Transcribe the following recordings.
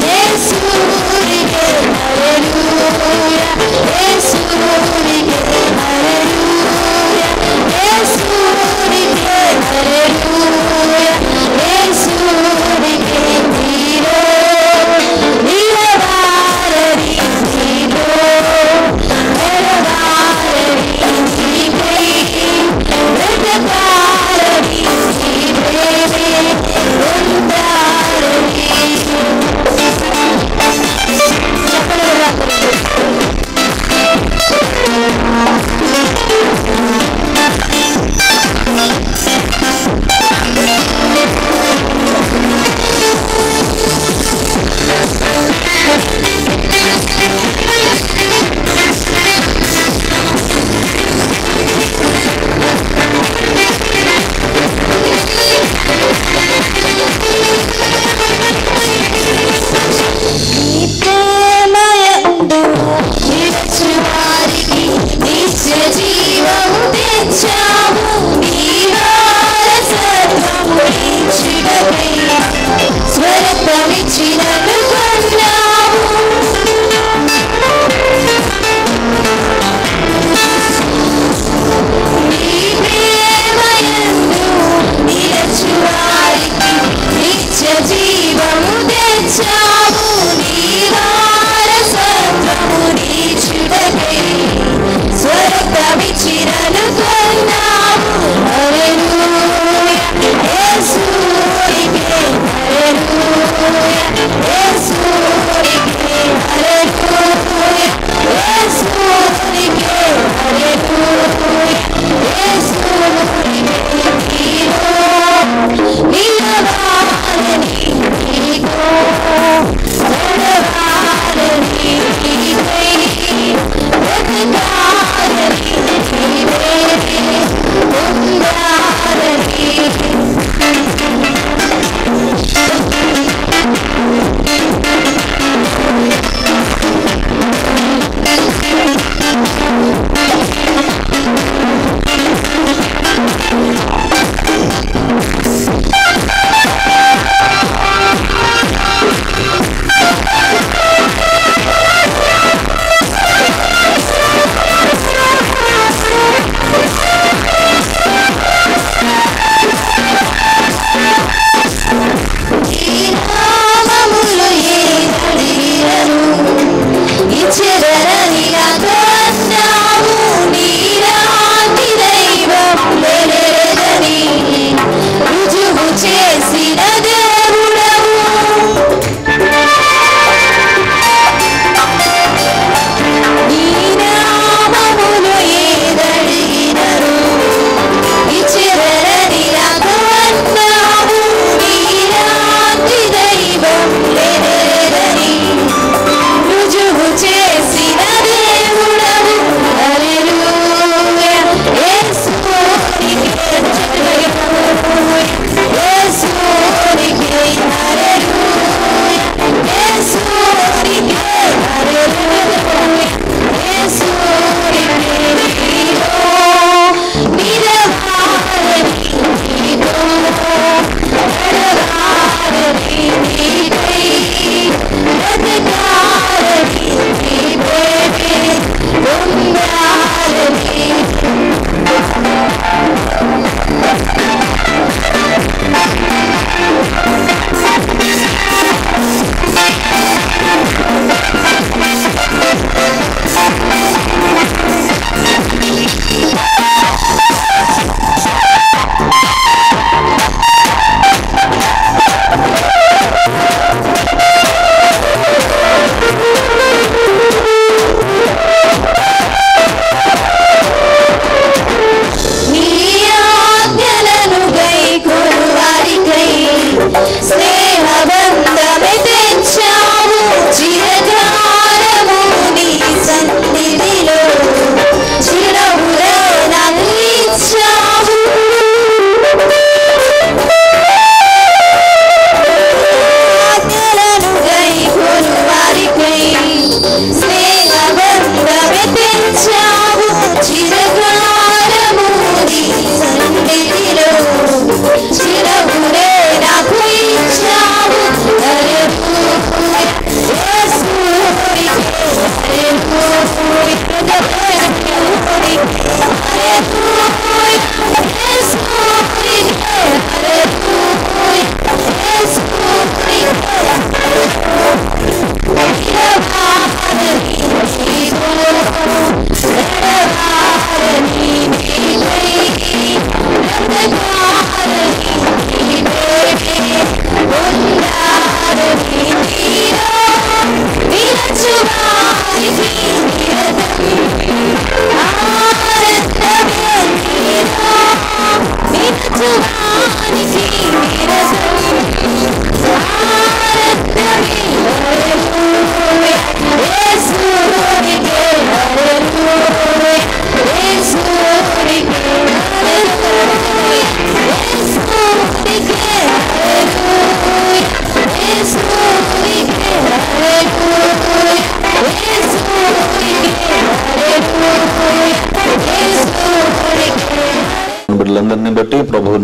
Yes.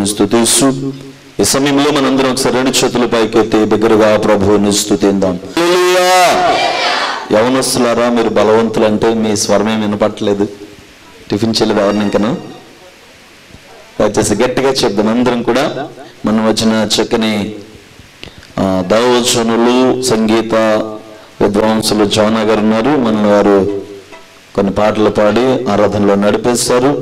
ప్రభువుని స్తుతిస్తూ ఈ సమయంలో మనందరం ఒకసారి రెండు చేతుల పైకెత్తి బిగ్గరగా ప్రభువుని స్తుతిద్దాం. హల్లెలూయా. యవనస్తులారా, మీరు బలవంతులు అంటే మీ స్వరమేం వినపట్లేదు. టిఫిన్ చేయలేదు ఎవరిని ఇంకను? దయచేసి గట్టిగా చెప్దాం అందరం కూడా. మనం వచ్చిన చక్కని దైవవచనులు, సంగీత విద్వాంసులు జోనా గారు ఉన్నారు. మన వారు కొన్ని పాటలు పాడి ఆరాధనలో నడిపేస్తారు.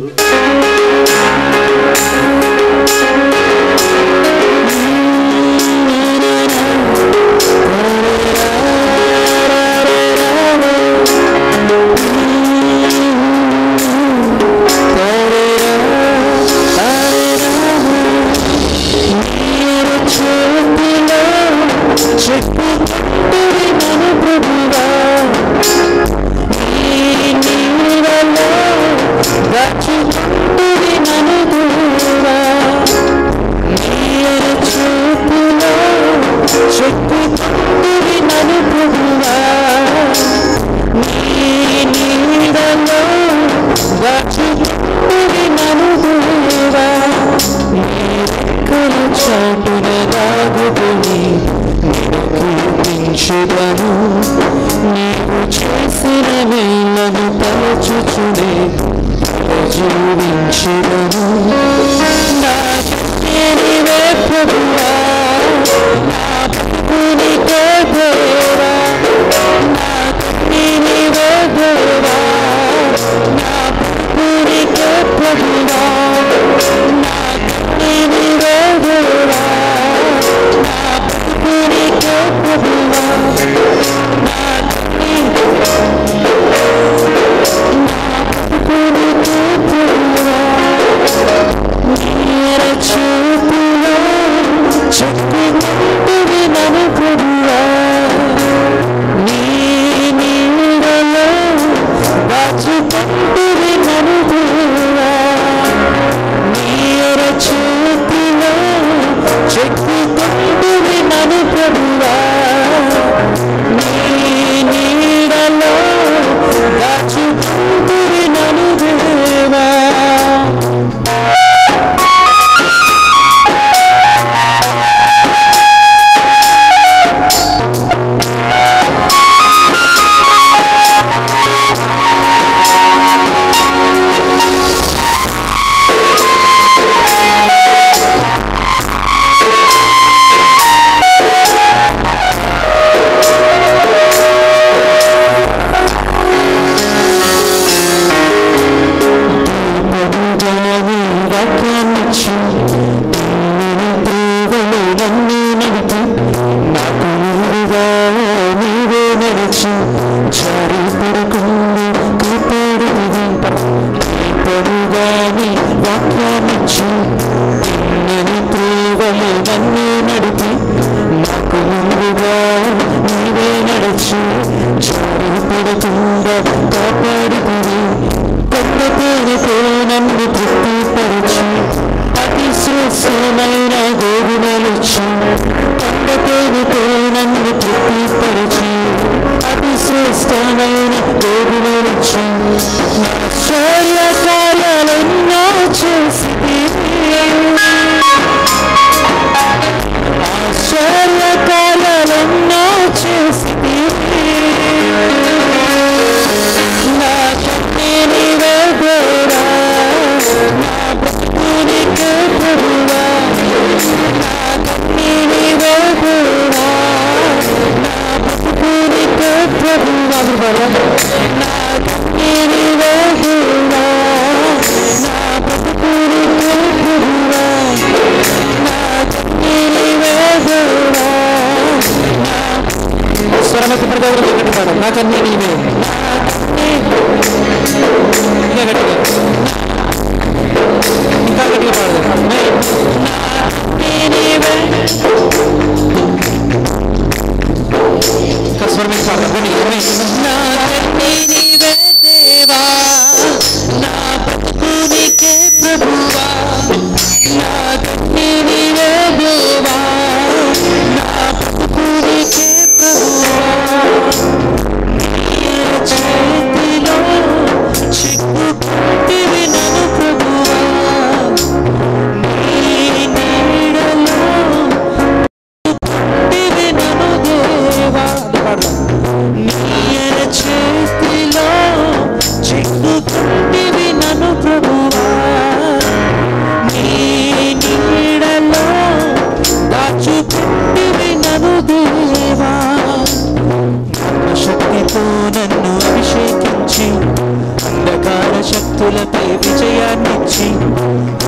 శక్తులపై విజయాన్నిచ్చి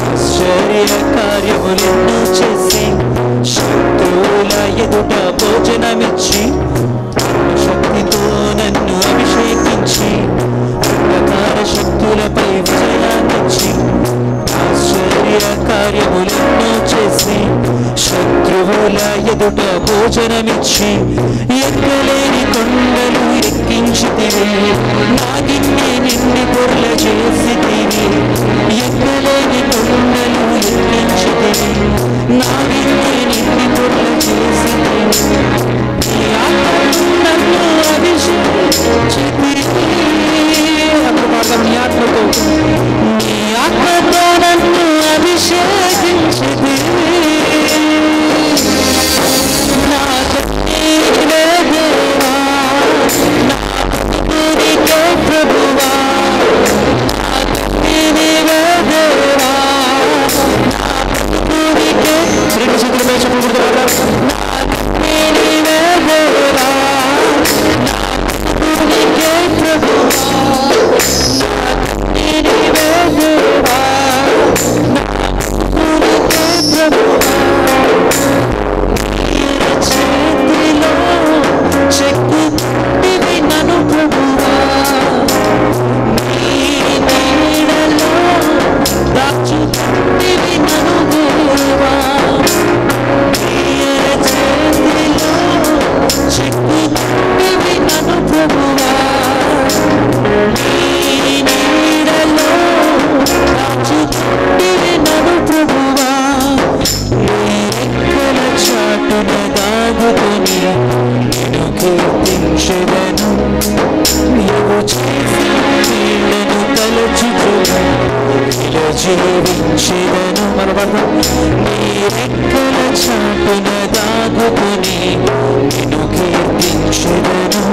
ఆశ్చర్య కార్యములెన్నో చేసి శత్రువుల ఎదుట భోజనమిచ్చి శక్తితో నన్ను అభిషేకించి అంధకార శక్తులపై విజయాన్నిచ్చి ఆశ్చర్య కార్యములెన్నో చేసి శత్రువుల ఎదుట భోజనమిచ్చి ఎక్కలేని కొండలు ఎక్కించితివి నాగిన్ని నిన్ను పొర్ల చేసితివి ఎక్కలేని కొండలు ఎక్కించితివి నాగిన్ని నిన్ను పొర్ల చేసితివి నీ ఆత్మతో నన్ను అభిషేకించితివి అప్పుడు పాడదాం నీ ఆత్మతో నీ ఆత్మతో నన్ను అభిషేకించితివి జీవించేదను మనబడ్డం నీ రెక్కల చాటున దాగుకొని నిన్ను కీర్తించెదను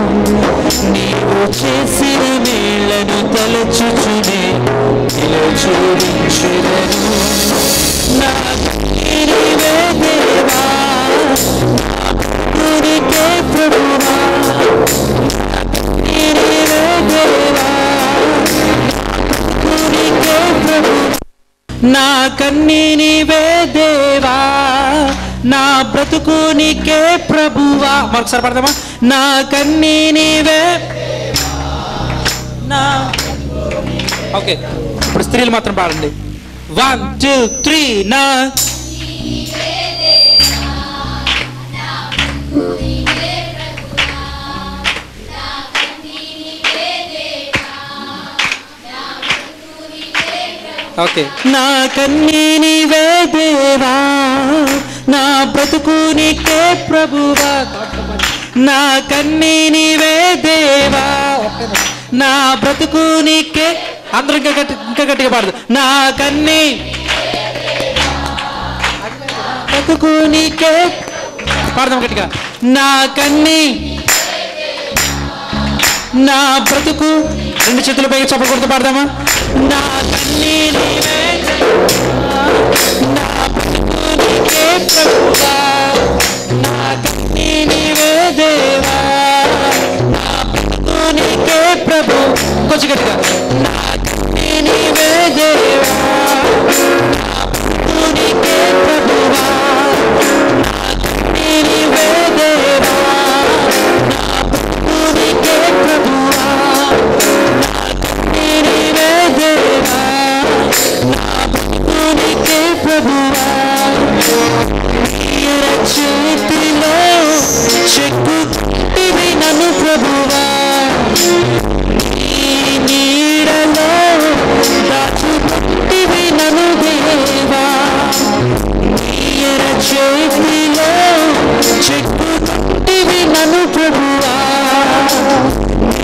నీవు చేసిన మేళ్లను తలచుచునే ఇలా జీవించెదను నా నీవే దేవా నీకే ప్రభువా నీవే దేవా నా కన్నీ నీవే దేవా నా బ్రతుకు నీకే ప్రభువా మరొకసారి పడదామా నా కన్నీ నీవే నా ఓకే ఇప్పుడు స్త్రీలు మాత్రం పాడండి 1 2 3 నా ఓకే నా కన్నీ నీవే దేవా నా బ్రతుకు నీకే ప్రభువా నా కన్నీ నీవే దేవా నా బ్రతుకు నీకే అందరూ ఇంకా గట్టిగా పాడదు నా కన్నీ బ్రతుకు నీకే పాడదాం గట్టిగా నా కన్నీ నా బ్రతుకు రెండు చేతులు పైకి చప్పట్లు కొడుతూ పాడదామా నా కన్నీ నీవే నా బ్రతుకు నీకే ప్రభువా నా కన్నీ నీవే దేవా నా బ్రతుకు నీకే ప్రభు కొంచెం గట్టిగా నా కన్నీ నీవే దేవా నా బ్రతుకు నీకే ప్రభువా నా కన్నీ నీవే దేవా నా బ్రతుకు నీకే ప్రభువా నా కన్నీ నీవే దేవా నా బ్రతుకు నీకే ప్రభువా చేతిలో చెక్కుతివి నన్ను ప్రభువా నీ నీడలో దాచుకుంటివి నన్ను దేవా చేతిలో చెక్కుతివి నన్ను ప్రభువా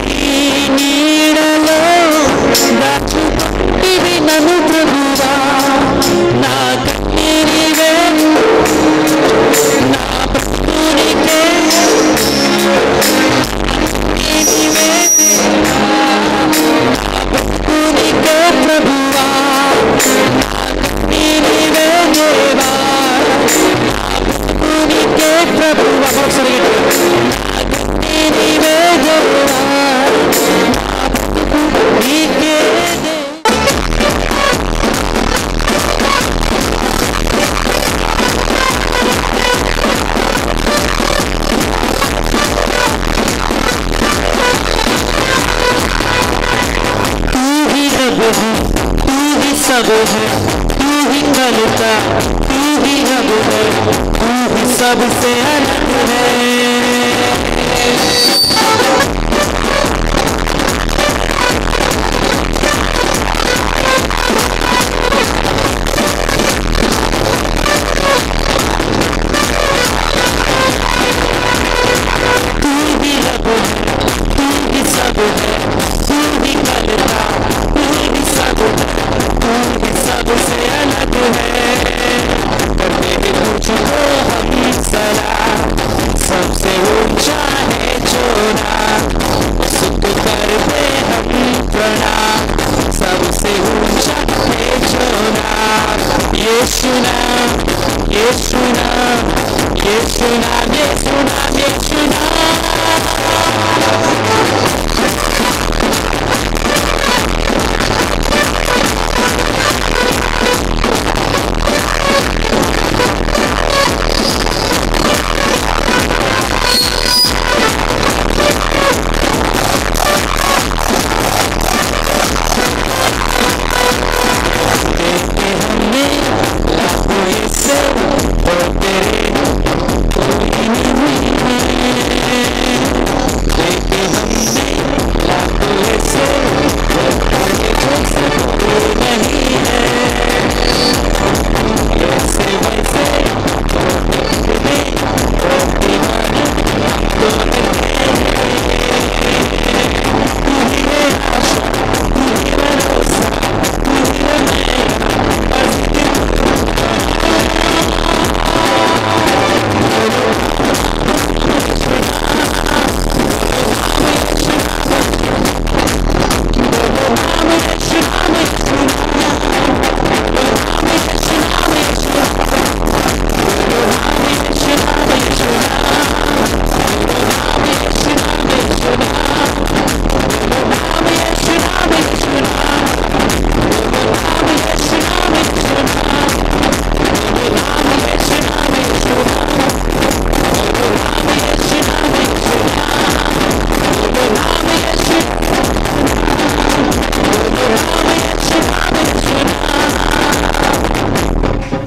నీ నీడలో దాచుకుంటివి నన్ను ప్రభువా నా కన్నీ నీవే నా బ్రతుకు నీకే నీవే నా బ్రతుకు నీకే ప్రభువా నా కన్నీ నీవే దేవా నా బ్రతుకు నీకే ప్రభువా ఒకసారి నా కన్నీ सब है, तू ही करता, तू ही अब है, तू ही सबसे अलग है।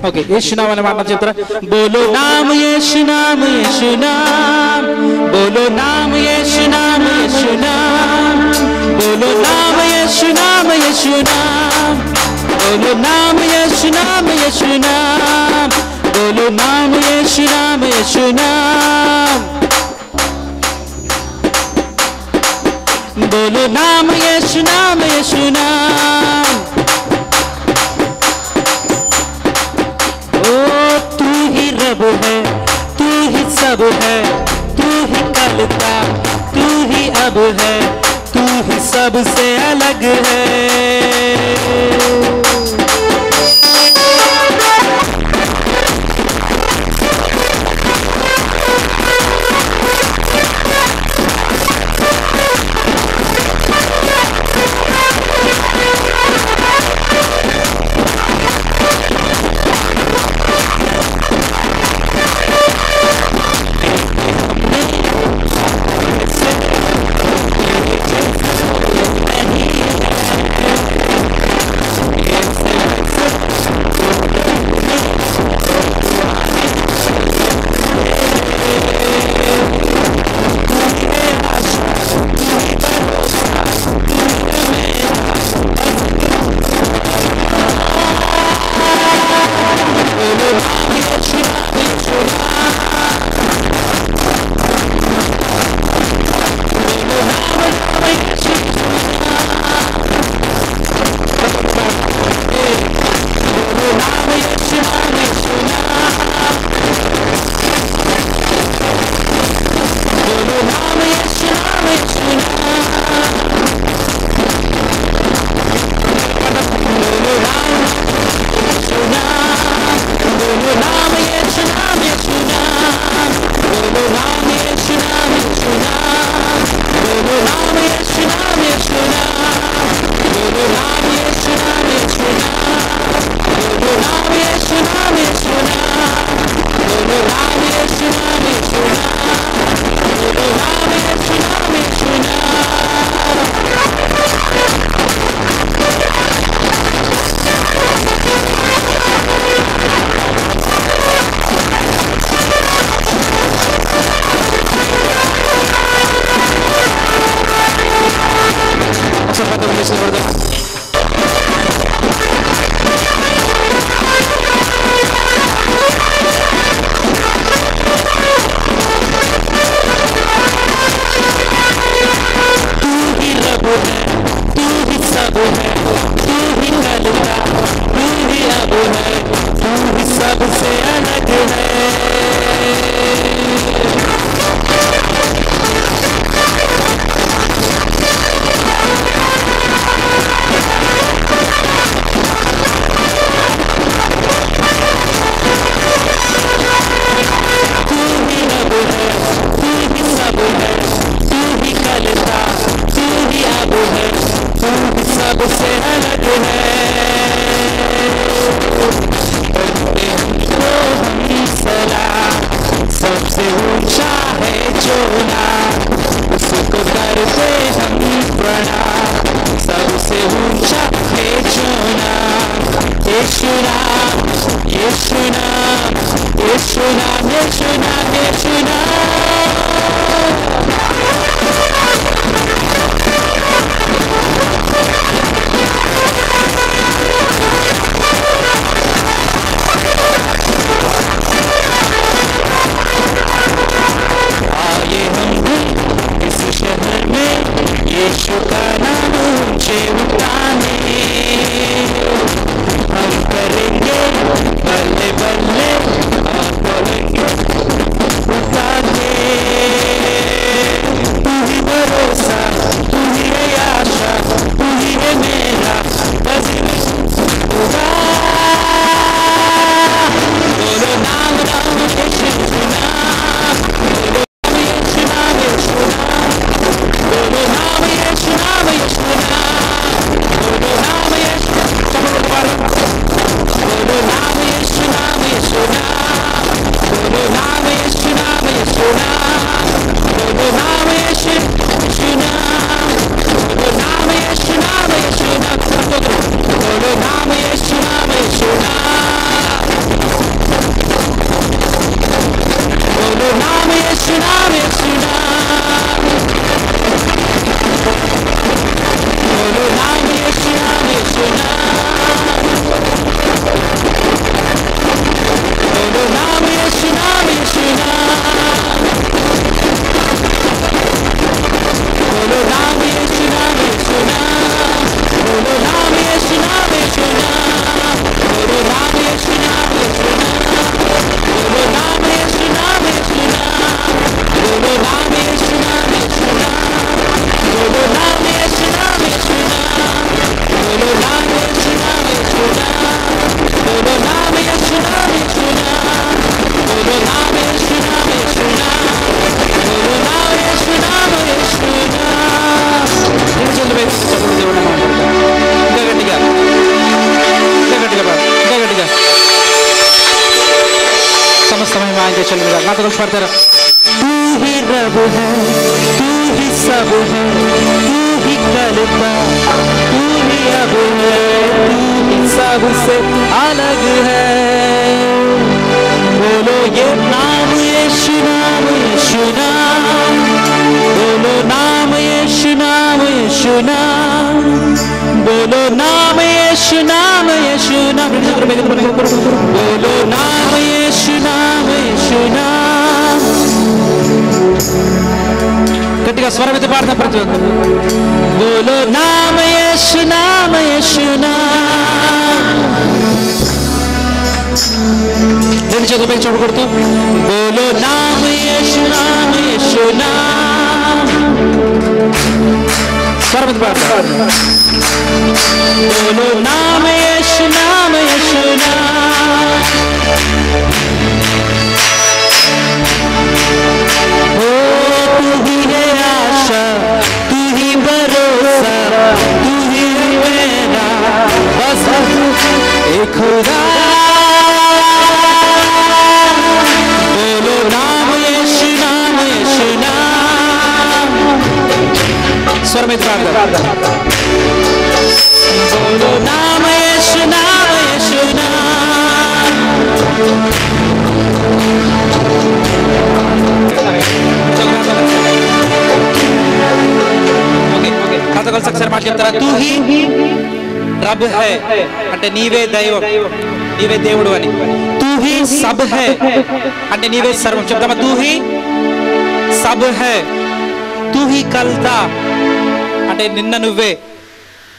ओके, यीशु नाम अने మాట చెప్తారా? बोलो नाम यीशु नाम, यीशु नाम, बोलो नाम यीशु नाम, यीशु नाम, बोलो नाम यीशु नाम, यीशु नाम, बोलो नाम यीशु नाम, यीशु नाम, बोलो नाम यीशु नाम, यीशु नाम, बोलो नाम यीशु नाम, यीशु नाम। रब है, तू ही सब है, तू ही कल था, तू ही अब है, तू ही सबसे अलग है। पढ़ते रहो। तू ही रब है, तू ही सब है, तू ही करता, तू ही अब है, तू ही सबसे अलग है। बोलो ये नाम यीशु नाम, यीशु नाम, बोलो नाम यीशु नाम, यीशु नाम, बोलो नाम यीशु नाम, यीशु नाम, बोलो नाम यीशु नाम, यीशु नाम। गट्टिगा स्वरमित पाड़ना प्रति ఒక్కరు बोलो नाम यीशु नाम, यीशु नाम। రెండు చేతులు పైకి చూడకూడదు। बोलो नाम यीशु नाम, यीशु नाम। स्वरमित पाड़ना। बोलो नाम यीशु नाम, यीशु नाम। ओ तू ही है आशा, तू ही भरोसा, तू ही मेरा बस एक खुदा। बोलो नाम यीशु नाम, यीशु नाम। स्वर में प्रार्थना। बोलो नाम यीशु नाम, यीशु नाम। ओके ओके నాతో కలిసి ఒకసారి మాట చెప్తారా? తూ హీ రబ్ హై అంటే నీవే దైవం, నీవే దేవుడు అని. తూ హీ సబ్ హై అంటే నీవే సర్వం. చెప్తామా? తూ హీ సబ్ హై, తూ హీ కల్తా అంటే నిన్న నువ్వే,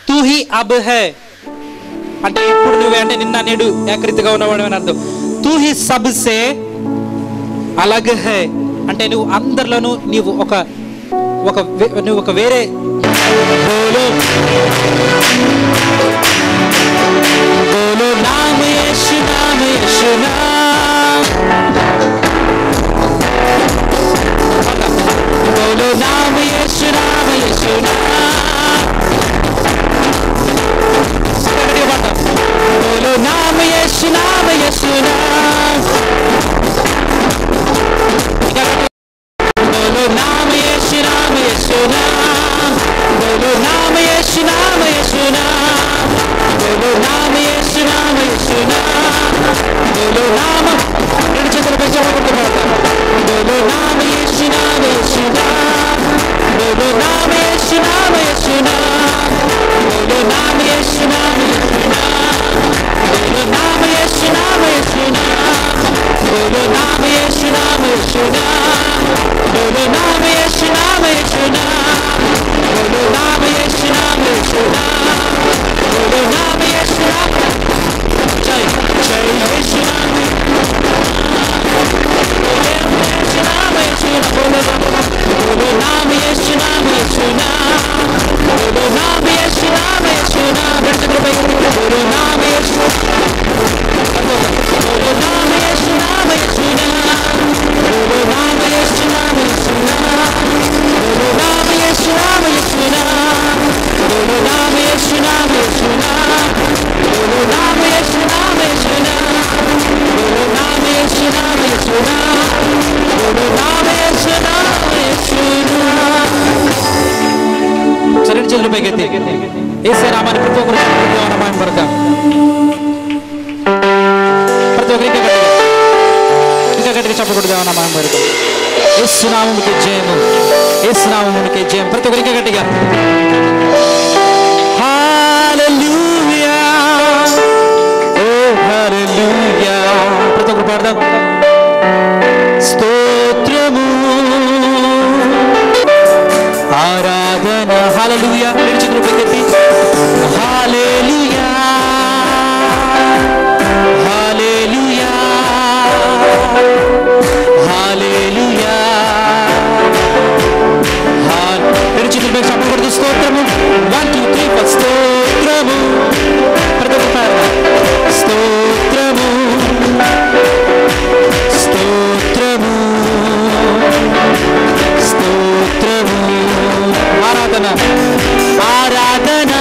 తూ హీ అబ్ హై అంటే ఇప్పుడు నువ్వే, అంటే నిన్న నేడు ఏకరీతిగా ఉన్నవాడు అని అర్థం. తూ హీ సబ్ సే అలగ్ హై అంటే నువ్వు అందరిలోనూ నువ్వు ఒక వేరే. బోలో బోలో నామ యేసు నామ యేసు నామ, బోలో నామ యేసు నామ యేసు నామ, బోలో నామ యేసు నామ యేసు నామ, బోలో నామ యేసు నామ యేసు నామ, బోలో నామ యేసు నామ యేసు నామ, బోలో నామ యేసు నామ యేసు నామ, బోలో నామ. రెండు చేతులు పెంచి బోలో నామ యేసు నామ యేసు నామ, బోలో నామ యేసు నామ యేసు నామ, బోలో నామ యేసు నామ యేసు నామ, బోలో నామ యేసు నామ యేసు నామ, బోలో నామ యేసు నామ యేసు నామ, బోలో నామ యేసు నామ యేసు నామ, బోలో నామ యేసు నామ యేసు నామ, బోలో నామ యేసు నామ. జై జై యేసు నామ, యేసు నామ యేసు నామ, బోలో నామ యేసు నామ యేసు నామ, బోలో నామ యేసు నామ యేసు నామ, బోలో నామ యేసు, బోలో నామ యేసు నామ యేసు నామ, బోలో నామ యేసు నామ యేసు నామ, బోలో నామ యేసు నామ యేసు నామ, బోలో నామ యేసు నామ యేసు నామ, బోలో నామ యేసు నామ యేసు నామ, బోలో నామ యేసు నామ యేసు నామ, బోలో నామ యేసు నామ యేసు నామ. సరే చేతులు పైకెత్తి యేసు నామాన్ని ప్రతి ఒక్కరు నామాన్ని పడతాం. ప్రతి ఒక్కరికి ఇంకా గట్టిగా చెప్పకూడదు నామాన్ని పడతాం. యేసు నామముకి జయము, యేసు నామముకి జయం. ప్రతి ఒక్కరికి గట్టిగా హల్లెలూయా, ఓ హల్లెలూయా. ప్రతి ఒక్కరు పాడదాం. స్తోత్రము ఆరాధన హల్లెలూయా. రెండు చేతులు పైకెత్తి హల్లెలూయా, హల్లెలూయా, హల్లెలూయా. రెండు చేతులు పైకి చెప్పకూడదు. స్తోత్రము 1 2 3 4 స్తోత్రము. ప్రతి ఒక్క స్తోత్రము, స్తోత్రము, స్తోత్రము. ఆరాధన ఆరాధన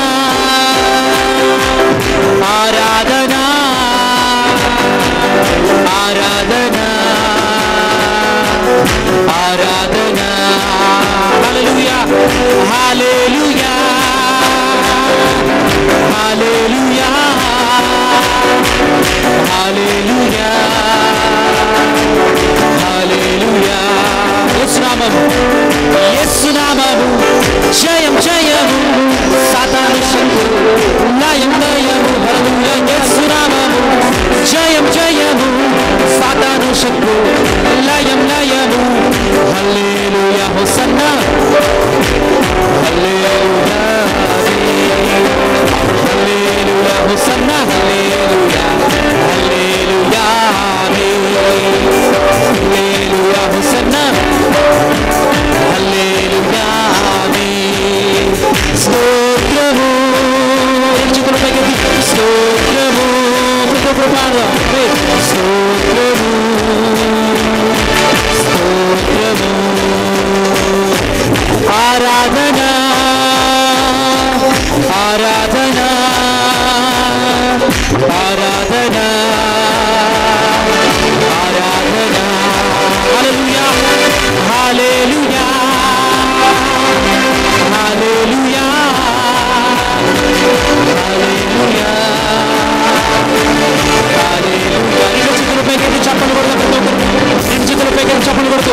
ఆరాధన ఆరాధన ఆరాధన. హల్లెలూయా, హల్లెలూయా, హల్లెలూయా, హల్లెలూయా, హల్లెలూయా. యేసు నామము, యేసు నామము జయం జయము, సాతాను శక్తులు లయం లయము. హల్లెలూయా. యేసు నామము జయం జయము, సాతాను శక్తులు లయం లయము. హల్లెలూయా. హోసన్నా హల్లెలూయా, హల్లెలూయా. హోసన్నా హల్లెలూయా, హల్లెలూయా, హల్లెలూయా. హోసన్నా హల్లెలూయా. స్తోత్రము. చేతులు పైకెత్తి స్తోత్రము. స్తోత్రము, స్తోత్రము. ఆరాధన ఆరాధన ఆరాధన ఆరాధన. హల్లెలూయా, హల్లెలూయా, హల్లెలూయా, హల్లెలూయా, హల్లెలూయా. రెండు చేతుల పైకి చప్పలు కొడుతూ, రెండు చేతుల పైకి చప్పలు కొడుతూ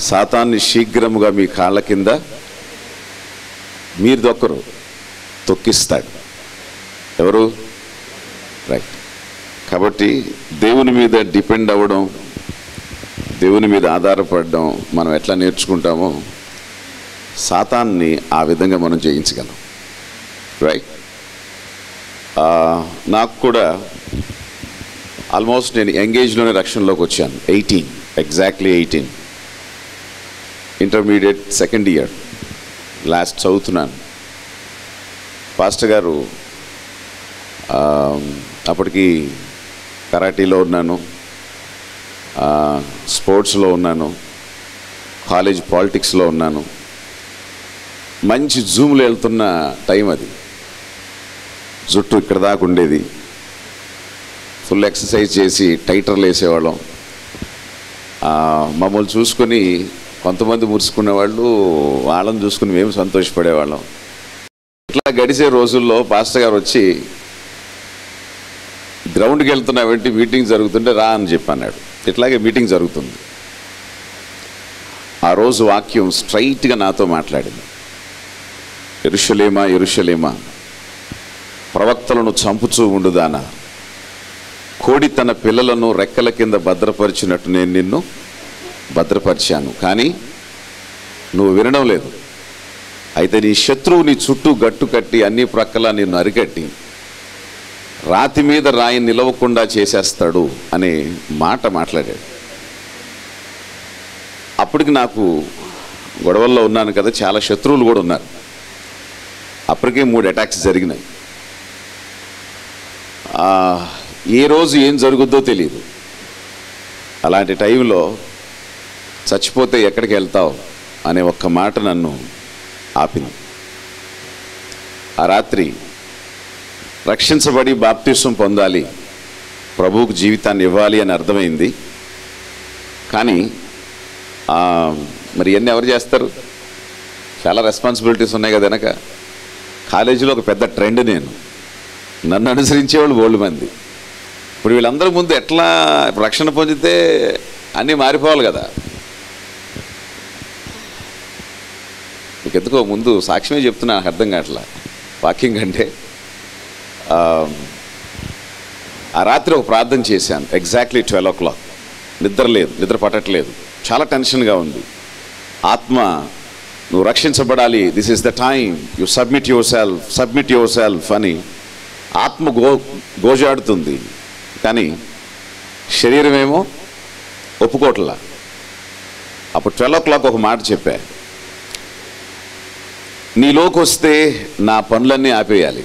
సాతాన్ని శీఘ్రముగా మీ కాళ్ళ కింద మీరు దొక్కరు, తొక్కిస్తాడు. ఎవరు? రైట్. కాబట్టి దేవుని మీద డిపెండ్ అవ్వడం, దేవుని మీద ఆధారపడడం మనం ఎట్లా నేర్చుకుంటామో సాతాన్ని ఆ విధంగా మనం జయించగలం. రైట్. నాకు కూడా ఆల్మోస్ట్ నేను ఎంగేజ్లోనే రక్షణలోకి వచ్చాను. 18, exactly 18, intermediate second year last చదువుతున్నాను. పాస్టర్ గారు అప్పటికి కరాటీలో ఉన్నాను, స్పోర్ట్స్లో ఉన్నాను, కాలేజ్ పాలిటిక్స్లో ఉన్నాను. మంచి జూమ్లో వెళ్తున్న టైం అది. జుట్టు ఇక్కడ దాకా ఉండేది, ఫుల్ ఎక్సర్సైజ్ చేసి టైటర్లు వేసేవాళ్ళం. మమ్మల్ని చూసుకొని కొంతమంది మురుసుకునేవాళ్ళు, వాళ్ళని చూసుకుని మేము సంతోషపడేవాళ్ళం. ఇట్లా గడిచే రోజుల్లో పాస్టర్ గారు వచ్చి గ్రౌండ్కి వెళ్తున్నావేంటి, మీటింగ్ జరుగుతుంటే రా అని చెప్పన్నాడు. ఇట్లాగే మీటింగ్ జరుగుతుంది. ఆ రోజు వాక్యం స్ట్రైట్గా నాతో మాట్లాడింది. యెరూషలేమా యెరూషలేమా, ప్రవక్తలను చంపుచూ ఉండుదానా, కోడి తన పిల్లలను రెక్కల కింద భద్రపరిచినట్టు నేను నిన్ను భద్రపరిచాను, కానీ నువ్వు వినడం లేదు. అయితే నీ శత్రువు నీ చుట్టూ గట్టు కట్టి అన్ని ప్రక్కల నిన్ను అరికట్టి రాతి మీద రాయి నిలవకుండా చేసేస్తాడు అనే మాట మాట్లాడాడు. అప్పటికి నాకు గొడవల్లో ఉన్నాను కదా, చాలా శత్రువులు కూడా ఉన్నారు. అప్పటికే 3 అటాక్స్ జరిగినాయి. ఏ రోజు ఏం జరుగుద్దో తెలియదు. అలాంటి టైంలో చచ్చిపోతే ఎక్కడికి వెళ్తావు అనే ఒక్క మాట నన్ను ఆపింది. ఆ రాత్రి రక్షించబడి బాప్తిసం పొందాలి, ప్రభువుకు జీవితాన్ని ఇవ్వాలి అని అర్థమైంది. కానీ మరి ఇవన్నీ ఎవరు చేస్తారు? చాలా రెస్పాన్సిబిలిటీస్ ఉన్నాయి కదా వెనక. కాలేజీలో ఒక పెద్ద ట్రెండ్ నేను, నన్ను అనుసరించేవాళ్ళు బోల్డ్ మంది. ఇప్పుడు వీళ్ళందరి ముందు ఎట్లా రక్షణ పొందితే అన్నీ మారిపోవాలి కదా. మీకు ఎందుకో ముందు సాక్ష్యమే చెప్తున్నా, నాకు అర్థం కావట్లా వాక్యం కంటే. ఆ రాత్రి ఒక ప్రార్థన చేశాను, ఎగ్జాక్ట్లీ 12 o'clock. నిద్ర లేదు, నిద్ర పట్టట్లేదు, చాలా టెన్షన్గా ఉంది. ఆత్మ, నువ్వు రక్షించబడాలి, this is the time, you submit yourself అని ఆత్మ గోజాడుతుంది. కానీ శరీరమేమో ఒప్పుకోట్లా. అప్పుడు 12 o'clock ఒక మాట చెప్పా, నీలోకి వస్తే నా పనులన్నీ ఆపేయాలి,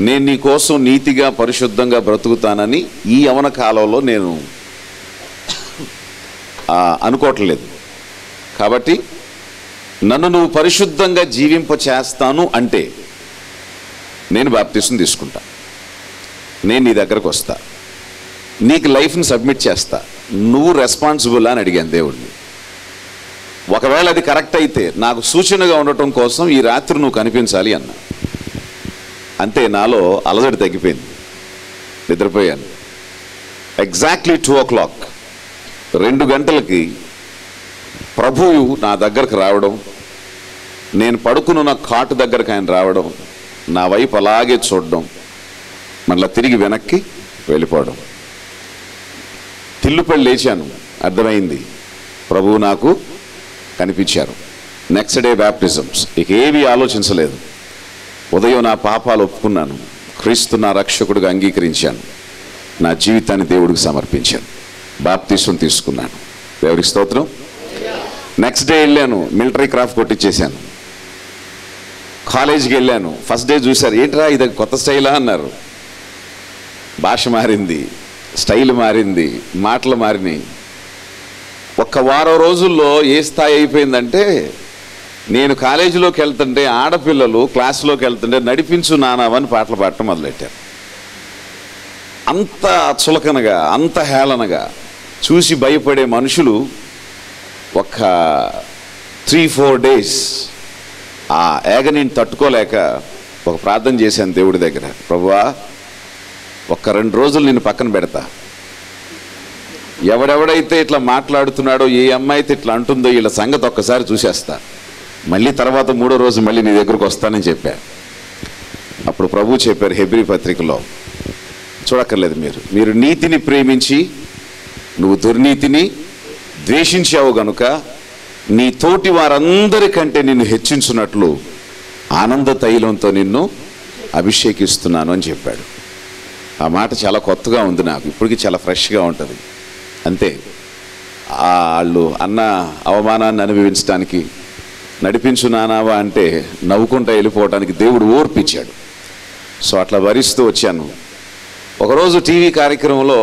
నేను నీ కోసం నీతిగా పరిశుద్ధంగా బ్రతుకుతానని ఈ యవన కాలంలో నేను అనుకోవట్లేదు. కాబట్టి నన్ను నువ్వు పరిశుద్ధంగా జీవింప చేస్తాను అంటే నేను బాప్తిసం తీసుకుంటా, నేను నీ దగ్గరకు వస్తా, నీకు లైఫ్ని సబ్మిట్ చేస్తా, నువ్వు రెస్పాన్సిబుల్ అని అడిగాను దేవుడిని. ఒకవేళ అది కరెక్ట్ అయితే నాకు సూచనగా ఉండటం కోసం ఈ రాత్రి నువ్వు కనిపించాలి అన్నా. అంతే, నాలో అలజడి తగ్గిపోయింది, నిద్రపోయాను. ఎగ్జాక్ట్లీ 2 o'clock, 2 గంటలకి ప్రభువు నా దగ్గరకు రావడం, నేను పడుకున్న కాటు దగ్గరకు ఆయన రావడం, నా వైపు అలాగే చూడడం, మళ్ళీ తిరిగి వెనక్కి వెళ్ళిపోవడం. తిల్లుపడి లేచాను, అర్థమైంది ప్రభువు నాకు కనిపించారు. నెక్స్ట్ డే బ్యాప్టిజమ్స్, ఇక ఏమీ ఆలోచించలేదు. ఉదయం నా పాపాలు ఒప్పుకున్నాను, క్రీస్తు నా రక్షకుడిగా అంగీకరించాను, నా జీవితాన్ని దేవుడికి సమర్పించాను, బాప్తిసం తీసుకున్నాను. దేవుడికి స్తోత్రం. నెక్స్ట్ డే వెళ్ళాను, మిలిటరీ క్రాఫ్ట్ కొట్టించేశాను. కాలేజీకి వెళ్ళాను, ఫస్ట్ డే చూశారు, ఏంట్రా ఇది కొత్త స్టైలా అన్నారు. భాష మారింది, స్టైల్ మారింది, మాటలు మారినాయి. ఒక్క వారం రోజుల్లో ఏ స్థాయి అయిపోయిందంటే, నేను కాలేజీలోకి వెళ్తుంటే ఆడపిల్లలు క్లాసులోకి వెళ్తుంటే నడిపించు నానావని పాటలు పాడటం మొదలెట్టారు. అంత చులకనగా, అంత హేళనగా చూసి భయపడే మనుషులు ఒక 3-4 days ఆ ఏగనిని తట్టుకోలేక ఒక ప్రార్థన చేశాను దేవుడి దగ్గర, ప్రభువా ఒక్క 2 రోజులు నేను పక్కన పెడతా, ఎవడెవడైతే ఇట్లా మాట్లాడుతున్నాడో, ఏ అమ్మాయి అయితే ఇట్లా అంటుందో వీళ్ళ సంగతి ఒక్కసారి చూసేస్తా, మళ్ళీ తర్వాత 3వ రోజు మళ్ళీ నీ దగ్గరకు వస్తానని చెప్పారు. అప్పుడు ప్రభు చెప్పారు హెబ్రీ పత్రికలో, చూడక్కర్లేదు, మీరు నీతిని ప్రేమించి నువ్వు దుర్నీతిని ద్వేషించావు గనుక నీ తోటి వారందరికంటే నిన్ను హెచ్చించున్నట్లు ఆనంద తైలంతో నిన్ను అభిషేకిస్తున్నాను అని చెప్పాడు. ఆ మాట చాలా కొత్తగా ఉంది నాకు, ఇప్పటికీ చాలా ఫ్రెష్గా ఉంటుంది. అంతే, వాళ్ళు అన్న అవమానాన్ని అనుభవించడానికి నడిపించు నానావా అంటే నవ్వుకుంటా వెళ్ళిపోవడానికి దేవుడు ఓర్పిచ్చాడు. సో అట్లా భరిస్తూ వచ్చాను. ఒకరోజు టీవీ కార్యక్రమంలో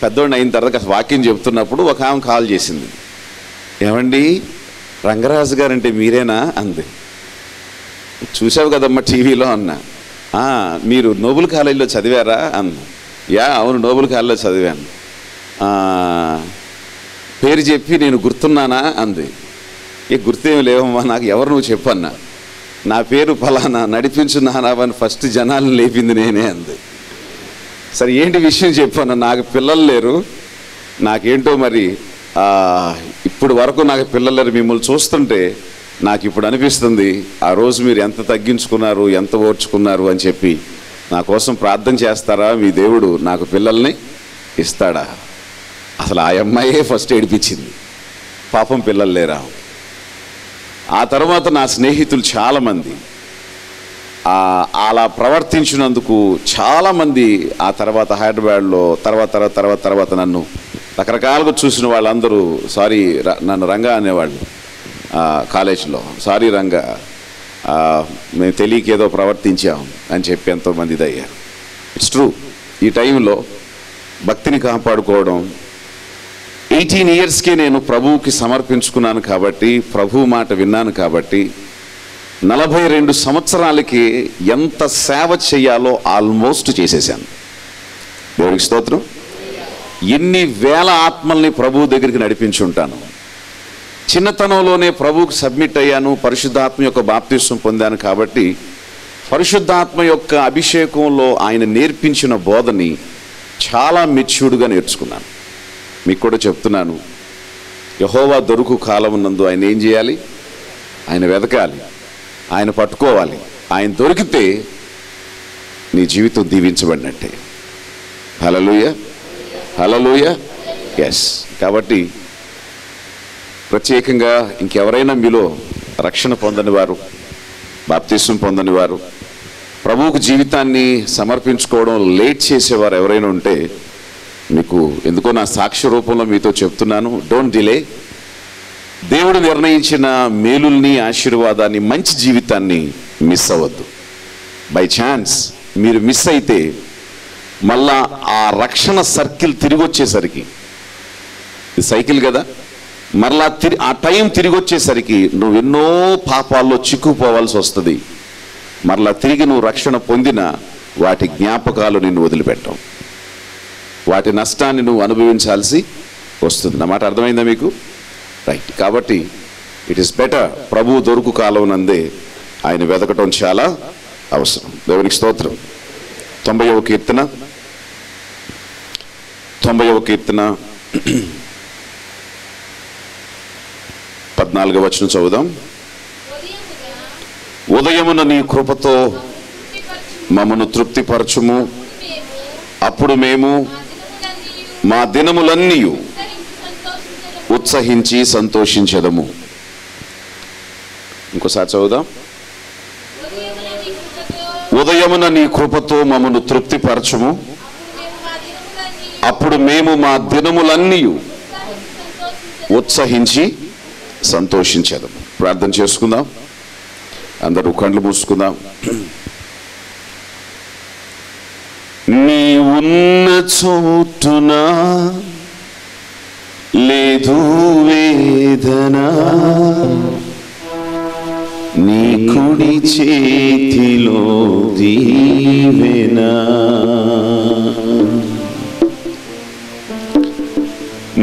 పెద్దోడిని అయిన తర్వాత వాక్యం చెప్తున్నప్పుడు ఒక ఆమె కాల్ చేసింది. ఏమండి, రంగరాజు గారంటే మీరేనా అంది. చూసావు కదమ్మా టీవీలో అన్నా. మీరు నోబుల్ కాలేజీలో చదివారా అన్న. యా అవును, నోబుల్ కాలేజీలో చదివాను. పేరు చెప్పి నేను గుర్తున్నానా అంది. గుర్తేమి లేవమ్మా నాకు, ఎవరు నువ్వు చెప్పన్నా. నా పేరు ఫలానా, నడిపించున్నానా అని ఫస్ట్ జనాలను లేపింది నేనే అంది. సరే ఏంటి విషయం చెప్పన్నా. నాకు పిల్లలు లేరు, నాకేంటో మరి ఇప్పుడు వరకు నాకు పిల్లలు లేరు. మిమ్మల్ని చూస్తుంటే నాకు ఇప్పుడు అనిపిస్తుంది ఆ రోజు మీరు ఎంత తగ్గించుకున్నారు, ఎంత ఓర్చుకున్నారు అని చెప్పి నా కోసం ప్రార్థన చేస్తారా, మీ దేవుడు నాకు పిల్లల్ని ఇస్తాడా. అసలు ఆ అమ్మాయే ఫస్ట్ ఏడిపించింది, పాపం పిల్లలు లేరా. ఆ తర్వాత నా స్నేహితులు చాలామంది అలా ప్రవర్తించినందుకు చాలామంది ఆ తర్వాత హైదరాబాద్లో తర్వాత నన్ను రకరకాలుగా చూసిన వాళ్ళందరూ సారీ నన్ను రంగా అనేవాళ్ళు కాలేజీలో. సారీ రంగా, మేము తెలియక ఏదో ప్రవర్తించాం అని చెప్పి ఎంతోమంది ఇదయ్యారు. It's true. ఈ టైంలో భక్తిని కాపాడుకోవడం 18 ఇయర్స్కే నేను ప్రభువుకి సమర్పించుకున్నాను కాబట్టి, ప్రభు మాట విన్నాను కాబట్టి 42 సంవత్సరాలకి ఎంత సేవ చేయాలో ఆల్మోస్ట్ చేసేసాను. దేవుడికి స్తోత్రం. ఎన్ని వేల ఆత్మల్ని ప్రభువు దగ్గరికి నడిపించి ఉంటాను. చిన్నతనంలోనే ప్రభువుకు సబ్మిట్ అయ్యాను, పరిశుద్ధాత్మ యొక్క బాప్తిస్వం పొందాను కాబట్టి పరిశుద్ధాత్మ యొక్క అభిషేకంలో ఆయన నేర్పించిన బోధని చాలా మెచ్యూర్డ్గా నేర్చుకున్నాను. మీకు కూడా చెప్తున్నాను, యెహోవా దొరుకు కాలం నందు ఆయన ఏం చేయాలి? ఆయన వెతకాలి, ఆయన పట్టుకోవాలి. ఆయన దొరికితే నీ జీవితం దీవించబడినట్టే. హల్లెలూయా, హల్లెలూయా. ఎస్. కాబట్టి ప్రత్యేకంగా ఇంకెవరైనా మీలో రక్షణ పొందని వారు, బాప్తిస్వం పొందని వారు, ప్రభువుకు జీవితాన్ని సమర్పించుకోవడం లేట్ చేసేవారు ఎవరైనా ఉంటే మీకు ఎందుకో నా సాక్ష్య రూపంలో మీతో చెప్తున్నాను, డోంట్ డిలే. దేవుడు నిర్ణయించిన మేలుల్ని, ఆశీర్వాదాన్ని, మంచి జీవితాన్ని మిస్ అవ్వద్దు. బై ఛాన్స్ మీరు మిస్ అయితే మళ్ళా ఆ రక్షణ సర్కిల్ తిరిగి వచ్చేసరికి, సైకిల్ కదా, మరలా ఆ టైం తిరిగి వచ్చేసరికి నువ్వు ఎన్నో పాపాల్లో చిక్కుపోవాల్సి వస్తుంది. మరలా తిరిగి నువ్వు రక్షణ పొందిన వాటి జ్ఞాపకాలు నిన్ను వదిలిపెట్టవు, వాటి నష్టాన్ని నువ్వు అనుభవించాల్సి వస్తుంది. నా మాట అర్థమైందా మీకు? రైట్. కాబట్టి ఇట్ ఈస్ బెటర్ ప్రభు దొరుకు కాలం నందే ఆయన వెతకటం చాలా అవసరం. దేవునికి స్తోత్రం. 90వ కీర్తన 14వ వచనం చదువుదాం. ఉదయమున నీ కృపతో మమ్మను తృప్తిపరచుము, అప్పుడు మేము మా దినములన్నీ ఉత్సహించి సంతోషించెదము. ఇంకోసారి చదువుదాం. ఉదయమున నీ కృపతో మమ్మను తృప్తిపరచుము, అప్పుడు మేము మా దినములన్నీ ఉత్సహించి సంతోషించెదము. ప్రార్థన చేసుకుందాం. అందరూ కళ్ళు మూసుకుందాం. నీ ఉన్న చోటున లేదు వేదన, నీ కుడి చేతిలో దీవెన.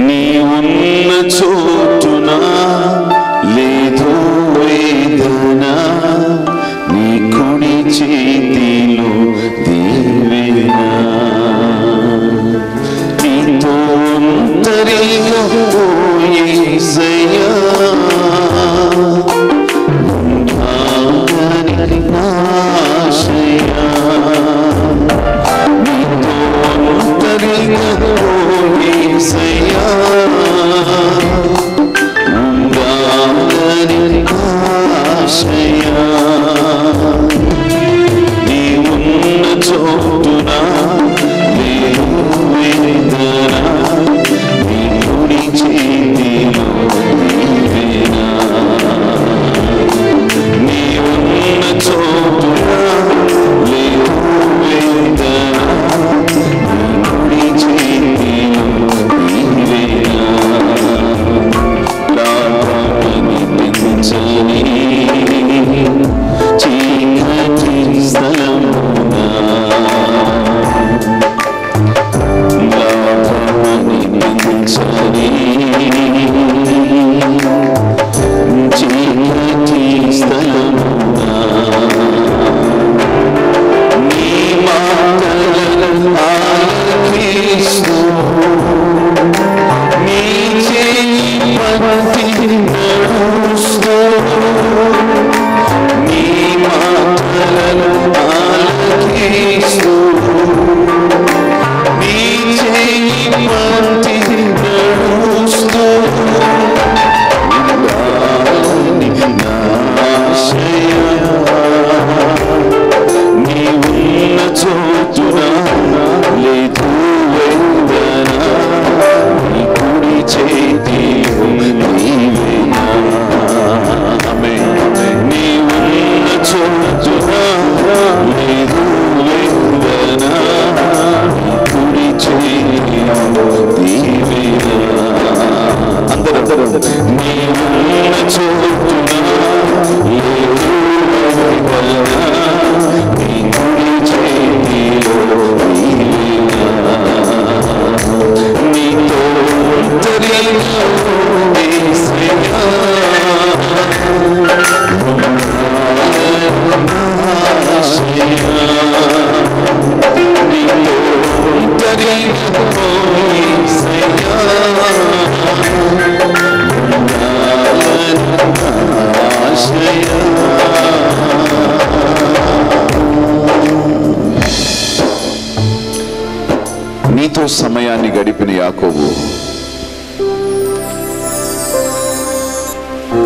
నీ ఉన్న చోటున లేదు వేదన, నీ కుడి చేతిలో దీవెన. నీతో ఒంటరి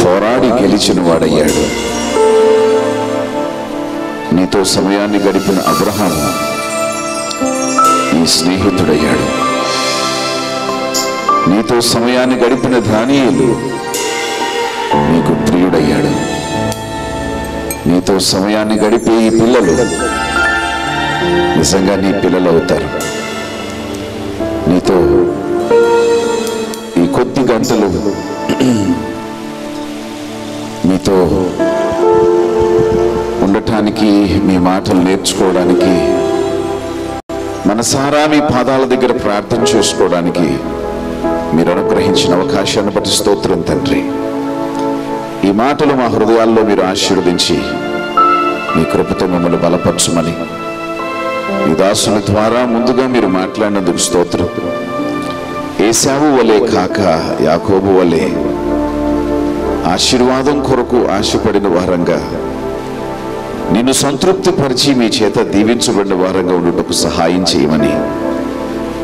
పోరాడి గెలిచిన వాడయ్యాడు. నీతో సమయాన్ని గడిపిన అబ్రహాము నీ స్నేహితుడయ్యాడు. నీతో సమయాన్ని గడిపిన దానియేలు నీకు ప్రియుడయ్యాడు. నీతో సమయాన్ని గడిపే ఈ పిల్లలు నిజంగా నీ పిల్లలు అవుతారు. నీతో ఈ కొద్ది గంటలు మీతో ఉండటానికి, మీ మాటలు నేర్చుకోవడానికి, మనసారా మీ పాదాల దగ్గర ప్రార్థన చేసుకోవడానికి మీరు అనుగ్రహించిన అవకాశాన్ని బట్టి స్తోత్రం తండ్రి. ఈ మాటలు మా హృదయాల్లో మీరు ఆశీర్వదించి మీ కృపతో మమ్మల్ని బలపరచమని ఈ దాసుని ద్వారా ముందుగా మీరు మాట్లాడినందుకు స్తోత్రం. ఏశావు వలె కాక యాకోబు వలె ఆశీర్వాదం కొరకు ఆశపడిన వారంగా, నిన్ను సంతృప్తి పరిచి మీ చేత దీవించబడిన వారంగా ఉండుటకు సహాయం చేయమని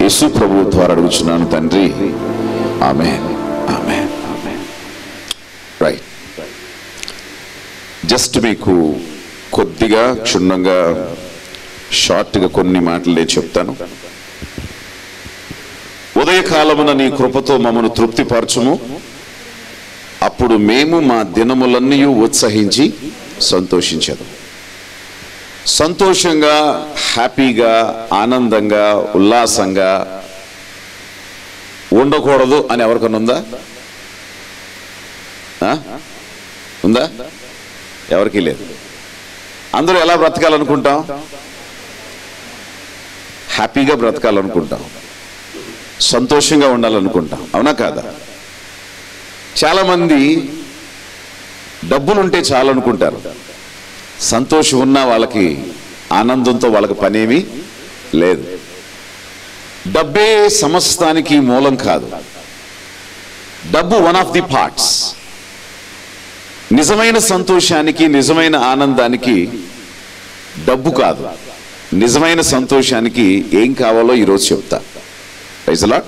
యేసు ప్రభువు ద్వారా అడుగుచున్నాను తండ్రి. ఆమేన్, ఆమేన్, ఆమేన్. రైట్, జస్ట్ మీకు కొద్దిగా క్షుణ్ణంగా షార్ట్గా కొన్ని మాటలు నేను చెప్తాను. ఉదయకాలమున నీ కృపతో మమ్మను తృప్తిపరచుము, అప్పుడు మేము మా దినములన్నీ ఉత్సహించి సంతోషించదు. సంతోషంగా, హ్యాపీగా, ఆనందంగా, ఉల్లాసంగా ఉండకూడదు అని ఎవరికన్నా ఉందా? ఉందా? ఎవరికీ లేదు. అందరూ ఎలా బ్రతకాలనుకుంటాం? హ్యాపీగా బ్రతకాలనుకుంటాం, సంతోషంగా ఉండాలనుకుంటాం. అవునా కాదా? చాలామంది డబ్బులుంటే చాలనుకుంటారు. సంతోషం ఉన్నా వాళ్ళకి, ఆనందంతో వాళ్ళకి పనేమీ లేదు. డబ్బే సమస్తానికి మూలం కాదు. డబ్బు వన్ ఆఫ్ ది పార్ట్స్. నిజమైన సంతోషానికి, నిజమైన ఆనందానికి డబ్బు కాదు. నిజమైన సంతోషానికి ఏం కావాలో ఈరోజు చెప్తా. Praise the Lord.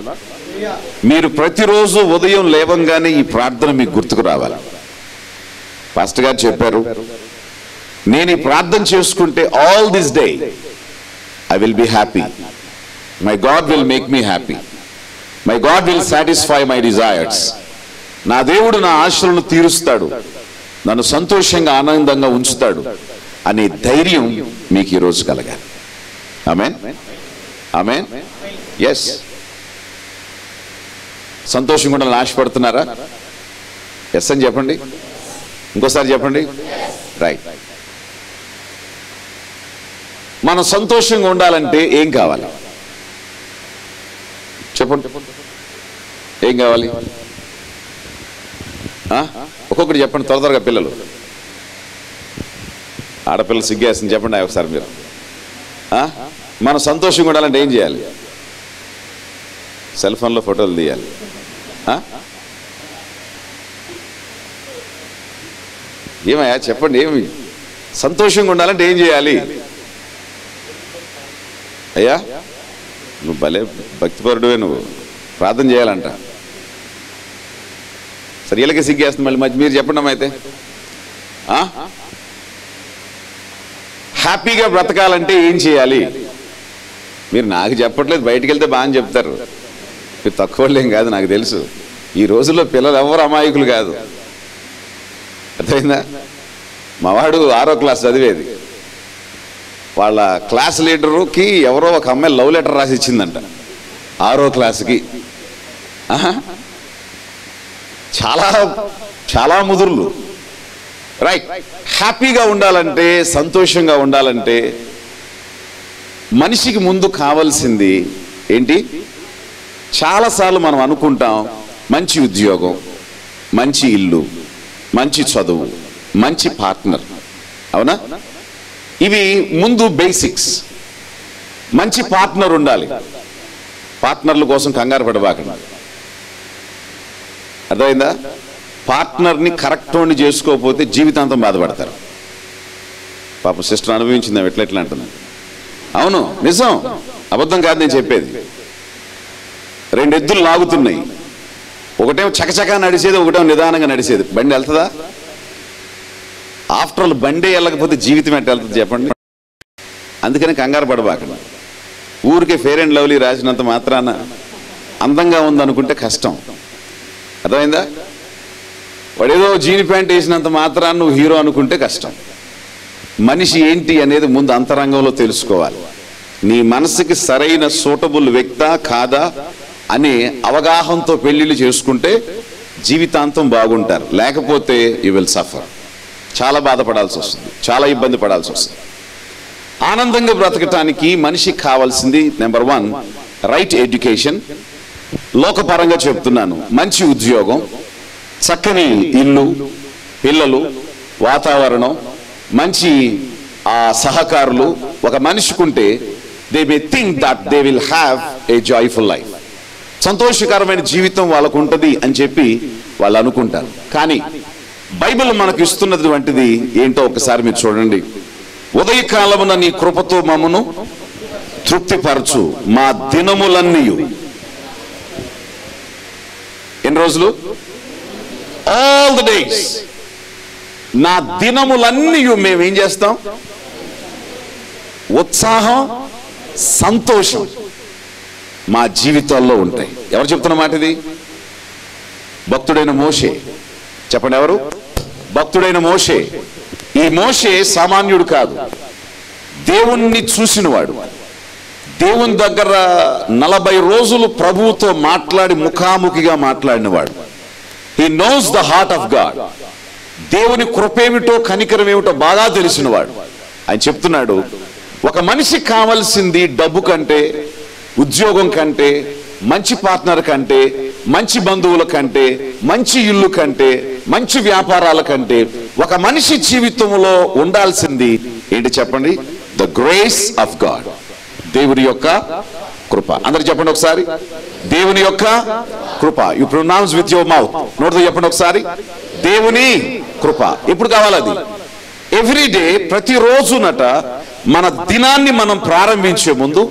మీరు ప్రతిరోజు ఉదయం లేవంగానే ఈ ప్రార్థన మీకు గుర్తుకు రావాలి. పాస్టర్ గారు చెప్పారు, నేను ఈ ప్రార్థన చేసుకుంటే all this day I will be happy. My God will make me happy. My God will satisfy my desires. నా దేవుడు నా ఆశలను తీరుస్తాడు, నన్ను సంతోషంగా, ఆనందంగా ఉంచుతాడు అనే ధైర్యం మీకు ఈరోజు కలగాలి. ఆమేన్, ఆమేన్. ఎస్, సంతోషంగా ఉండాలని ఆశపడుతున్నారా? ఎస్ అని చెప్పండి. ఇంకోసారి చెప్పండి. రైట్. మనం సంతోషంగా ఉండాలంటే ఏం కావాలి చెప్పండి? ఏం కావాలి? ఒక్కొక్కటి చెప్పండి త్వరగా. పిల్లలు, ఆడపిల్లలు సిగ్గేస్తుంది, చెప్పండి ఒకసారి మీరు. మనం సంతోషంగా ఉండాలంటే ఏం చేయాలి? సెల్ ఫోన్లో ఫోటోలు తీయాలి. ఏమయ్యా చెప్పండి, ఏమి సంతోషంగా ఉండాలంటే ఏం చేయాలి? అయ్యా నువ్వు భలే భక్తిపరుడువే, నువ్వు ప్రార్థన చేయాలంట. సరే, వీళ్ళకి సిగ్గేస్తుంది మళ్ళీ మధ్య. మీరు చెప్పండి అమ్మా అయితే. హ్యాపీగా బ్రతకాలంటే ఏం చేయాలి? మీరు నాకు చెప్పట్లేదు, బయటికి వెళ్తే బాగా చెప్తారు. మీరు తక్కువలేం కాదు, నాకు తెలుసు. ఈ రోజుల్లో పిల్లలు ఎవరు అమాయకులు కాదు. అర్థమైందా? మావాడు 6వ క్లాస్ చదివేది. వాళ్ళ క్లాస్ లీడరుకి ఎవరో ఒక అమ్మాయి లవ్ లెటర్ రాసి ఇచ్చిందంట 6వ క్లాస్కి. చాలా చాలా ముదురులు. రైట్. హ్యాపీగా ఉండాలంటే, సంతోషంగా ఉండాలంటే మనిషికి ముందు కావాల్సింది ఏంటి? చాలాసార్లు మనం అనుకుంటాం, మంచి ఉద్యోగం, మంచి ఇల్లు, మంచి చదువు, మంచి పార్ట్నర్. అవునా? ఇవి ముందు బేసిక్స్. మంచి పార్ట్నర్ ఉండాలి. పార్ట్నర్ల కోసం కంగారు పడబాకండి. అర్థమైందా? పార్ట్నర్ని కరెక్ట్ వాడిని చేసుకోకపోతే జీవితాంతం బాధపడతారు. పాప సిస్టర్ అనుభవించింది ఎట్లా అంటుంది. అవును, నిజం, అబద్ధం కాదు నేను చెప్పేది. 2 ఎద్దులు లాగుతున్నాయి. ఒకటేమో చకచకా నడిచేది, ఒకటేమో నిదానంగా నడిచేది. బండి వెళ్తుందా? ఆఫ్టర్ ఆల్ బండి వెళ్ళకపోతే జీవితం ఎట్లా వెళ్తుంది చెప్పండి? అందుకని కంగారు పడబాకండి. ఊరికే ఫెయిర్ అండ్ లవ్లీ రాసినంత మాత్రాన అందంగా ఉందనుకుంటే కష్టం. అర్థమైందా? వాడేదో జీని ప్యాంట్ వేసినంత మాత్రాన్ని నువ్వు హీరో అనుకుంటే కష్టం. మనిషి ఏంటి అనేది ముందు అంతరంగంలో తెలుసుకోవాలి. నీ మనసుకి సరైన సూటబుల్ వ్యక్తా కాదా అనే అవగాహనతో పెళ్లిళ్ళు చేసుకుంటే జీవితాంతం బాగుంటారు. లేకపోతే యు విల్ సఫర్. చాలా బాధపడాల్సి వస్తుంది, చాలా ఇబ్బంది పడాల్సి వస్తుంది. ఆనందంగా బ్రతకటానికి మనిషికి కావాల్సింది నెంబర్ 1 రైట్ ఎడ్యుకేషన్. లోకపరంగా చెప్తున్నాను, మంచి ఉద్యోగం, చక్కని ఇల్లు, పిల్లలు, వాతావరణం, మంచి సహకారులు ఒక మనిషికుంటే they may think that they will have a joyful life. సంతోషకరమైన జీవితం వాళ్ళకు ఉంటుంది అని చెప్పి వాళ్ళు అనుకుంటారు. కానీ బైబిల్ మనకు ఇస్తున్నటువంటిది ఏంటో ఒకసారి మీరు చూడండి. ఉదయకాలమున నీ కృపతో మమ్మను తృప్తిపరచు మా దినములన్నీ. ఎన్ని రోజులు? All the days. నా దినములన్నీ మేమేం చేస్తాం? ఉత్సాహం, సంతోషం మా జీవితాల్లో ఉంటాయి. ఎవరు చెప్తున్న మాట ఇది? భక్తుడైన మోషే. చెప్పండి ఎవరు? భక్తుడైన మోషే. ఈ మోషే సామాన్యుడు కాదు, దేవుణ్ణి చూసినవాడు. దేవుని దగ్గర 40 రోజులు ప్రభువుతో మాట్లాడి ముఖాముఖిగా మాట్లాడినవాడు. He knows the heart of God. దేవుని కృపేమిటో కనికరం ఏమిటో బాగా తెలిసినవాడు. ఆయన చెప్తున్నాడు, ఒక మనిషికి కావలసింది డబ్బు కంటే, ఉద్యోగం కంటే, మంచి పార్ట్నర్ కంటే, మంచి బంధువుల కంటే, మంచి ఇల్లు కంటే, మంచి వ్యాపారాల కంటే ఒక మనిషి జీవితంలో ఉండాల్సింది ఏంటి చెప్పండి? The grace of God. దేవుని యొక్క కృప. అందరు చెప్పండి ఒకసారి, దేవుని యొక్క కృప. You pronounce with your mouth. నోటితో చెప్పండి ఒకసారి, దేవుని కృప. ఎప్పుడు కావాలి అది? ఎవ్రీడే, ప్రతిరోజునట మన దినాన్ని మనం ప్రారంభించే ముందు,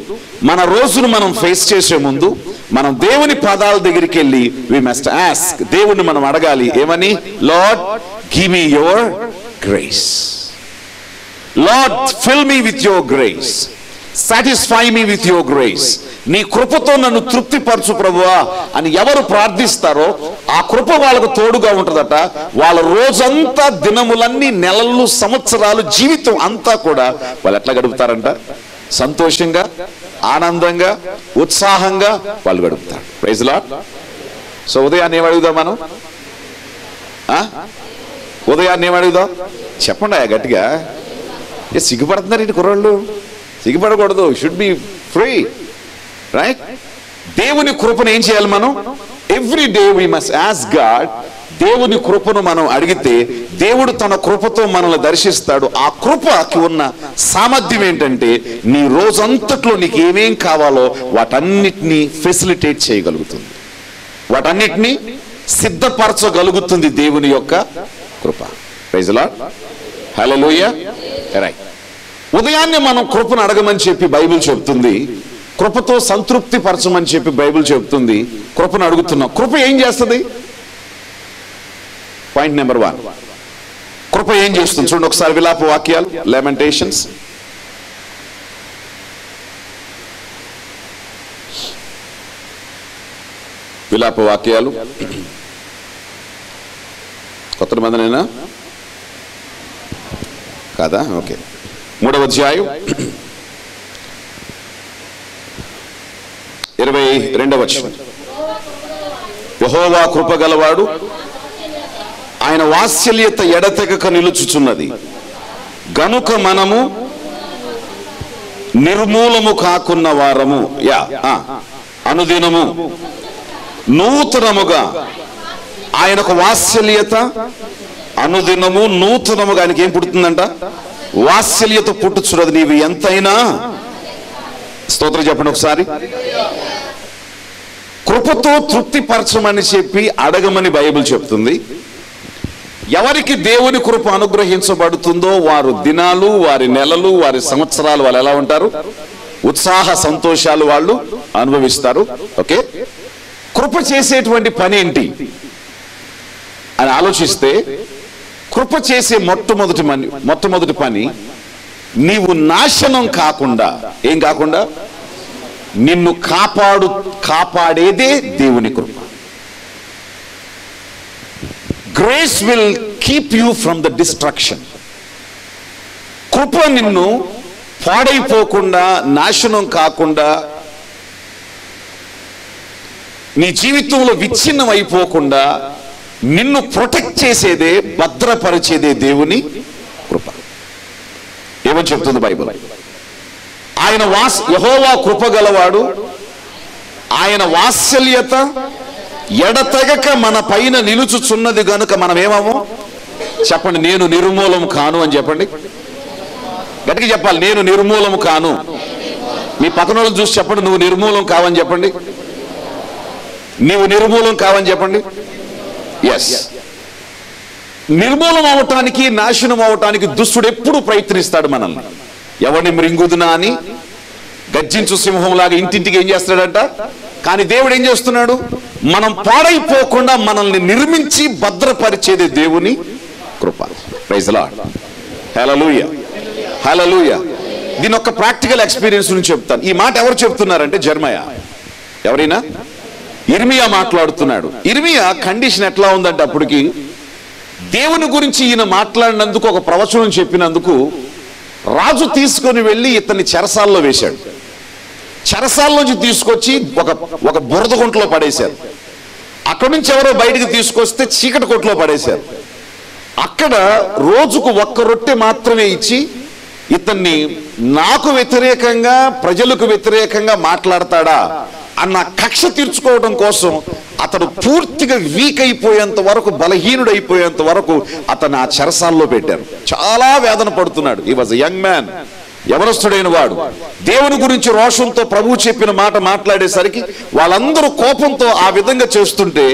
మన రోజును మనం ఫేస్ చేసే ముందు, మనం దేవుని పాదాల దగ్గరికి వెళ్ళి వి మస్ట్ ఆస్క్, దేవుణ్ణి మనం అడగాలి. ఏమని? Lord give me your grace. Lord fill me with your grace. Satisfy me with your grace. నీ కృపతో నన్ను తృప్తిపరచు ప్రభువా అని ఎవరు ప్రార్థిస్తారో ఆ కృప వాళ్ళకు తోడుగా ఉంటుందట. వాళ్ళ రోజంతా, దినములన్నీ, నెలలు, సంవత్సరాలు, జీవితం అంతా కూడా వాళ్ళు ఎట్లా గడుపుతారంట? సంతోషంగా, ఆనందంగా, ఉత్సాహంగా వాళ్ళు గడుపుతారు. Praise lord. సో ఉదయాన్ని ఏం అడుగుదాం మనం? ఉదయాన్ని ఏం అడుగుదాం? చెప్పండి గట్టిగా. సిగ్గుపడుతున్నారు ఇంటి కుర్రాళ్ళు. సిగ్గుపడకూడదు. Should be free, right? దేవుని కృపను ఏం చేయాలి మనం? Every day we must ask God. దేవుని కృపను మనం అడిగితే దేవుడు తన కృపతో మనల్ని దర్శిస్తాడు. ఆ కృపకి ఉన్న సామర్థ్యం ఏంటంటే నీ రోజంతట్లో నీకు ఏమేం కావాలో వాటన్నిటినీ ఫెసిలిటేట్ చేయగలుగుతుంది, వాటన్నిటినీ సిద్ధపరచగలుగుతుంది దేవుని యొక్క కృప. Praise the Lord. హల్లెలూయా. రైట్. ఉదయాన్నే మనం కృపను అడగమని చెప్పి బైబిల్ చెప్తుంది. కృపతో సంతృప్తి పరచమని చెప్పి బైబిల్ చెప్తుంది. కృపను అడుగుతున్నాం. కృప ఏం చేస్తుంది? పాయింట్ నెంబర్ 1, కృప ఏం చేస్తుంది చూడండి ఒకసారి. విలాప వాక్యాలు, లెమెంటేషన్స్. విలాప వాక్యాలు కొత్త నిబంధనేనా కాదా? ఓకే. 3వ అధ్యాయం 22వ వచనం. యెహోవా కృపగలవాడు, ఆయన వాత్సల్యత ఎడతెగక నిలుచుచున్నది, గనుక మనము నిర్మూలము కాకున్న వారము అనుదినము నూతనముగా ఆయనకు వాత్సల్యత అనుదినము నూతనముగా ఆయనకి ఏం పుడుతుందంట? వాత్సల్యత పుట్టుచున్నది. నీవు ఎంతైనా స్తోత్రం చెప్పండి ఒకసారి. కృపతో తృప్తిపరచమని చెప్పి అడగమని బైబిల్ చెప్తుంది. ఎవరికి దేవుని కృప అనుగ్రహించబడుతుందో వారు దినాలు, వారి నెలలు, వారి సంవత్సరాలు వాళ్ళు ఎలా ఉంటారు? ఉత్సాహ సంతోషాలు వాళ్ళు అనుభవిస్తారు. ఓకే. కృప చేసేటువంటి పని ఏంటి అని ఆలోచిస్తే, కృప చేసే మొట్టమొదటి పని నీవు నాశనం కాకుండా, ఏం కాకుండా, నిన్ను కాపాడేదే దేవుని కృప. Grace will keep you from the destruction. కృప నిన్ను పాడైపోకుండా, నాశనం కాకుండా, నీ జీవితంలో విచ్ఛిన్నం అయిపోకుండా నిన్ను ప్రొటెక్ట్ చేసేదే, భద్రపరిచేదే దేవుని కృప. ఏమని చెప్తుంది బైబిల్? యెహోవా కృప గలవాడు, ఆయన వాత్సల్యత ఎడతెగక మన పైన నిలుచుచున్నది గనుక మనం ఏమము? చెప్పండి, నేను నిర్మూలం కాను అని చెప్పండి. గట్టిగా చెప్పాలి, నేను నిర్మూలం కాను. మీ పక్కన వాళ్ళని చూసి చెప్పండి, నువ్వు నిర్మూలం కావని చెప్పండి. నీవు నిర్మూలం కావని చెప్పండి. ఎస్, నిర్మూలం అవటానికి, నాశనం అవటానికి దుష్టుడు ఎప్పుడు ప్రయత్నిస్తాడు మనల్ని. ఎవరిని మృంగుదునా అని గర్జించు సింహంలాగా ఇంటింటికి ఏం చేస్తాడంట. కానీ దేవుడు ఏం చేస్తున్నాడు? మనం పాడైపోకుండా మనల్ని నిర్మించి భద్రపరిచేది దేవుని కృప. Praise the Lord. Hallelujah, hallelujah. దీని ఒక ప్రాక్టికల్ ఎక్స్పీరియన్స్ నుంచి చెప్తాను. ఈ మాట ఎవరు చెప్తున్నారంటే జెర్మయా. ఎవరైనా? ఇర్మియా మాట్లాడుతున్నాడు. ఇర్మియా కండిషన్ ఎట్లా ఉందంటే, అప్పటికి దేవుని గురించి ఈయన మాట్లాడినందుకు, ఒక ప్రవచనం చెప్పినందుకు రాజు తీసుకొని వెళ్ళి ఇతన్ని చెరసాల్లో వేశాడు. చెరసాల్లోంచి తీసుకొచ్చి ఒక బురద గుంటలో పడేశారు. అక్కడి నుంచి ఎవరో బయటికి తీసుకొస్తే చీకటి కొట్లో పడేశారు. అక్కడ రోజుకు ఒక్క రొట్టె మాత్రమే ఇచ్చి ఇతన్ని నాకు వ్యతిరేకంగా, ప్రజలకు వ్యతిరేకంగా మాట్లాడతాడా అన్న కక్ష తీర్చుకోవడం కోసం అతడు పూర్తిగా వీక్ అయిపోయేంత వరకు, బలహీనుడైపోయేంత వరకు అతను ఆ చెరసాల్లో పెట్టారు. చాలా వేదన పడుతున్నాడు. He was a young man, యవనస్తుడైన వాడు. దేవుని గురించి రోషంతో ప్రభువు చెప్పిన మాట మాట్లాడేసరికి వాళ్ళందరూ కోపంతో ఆ విధంగా చేస్తుంటే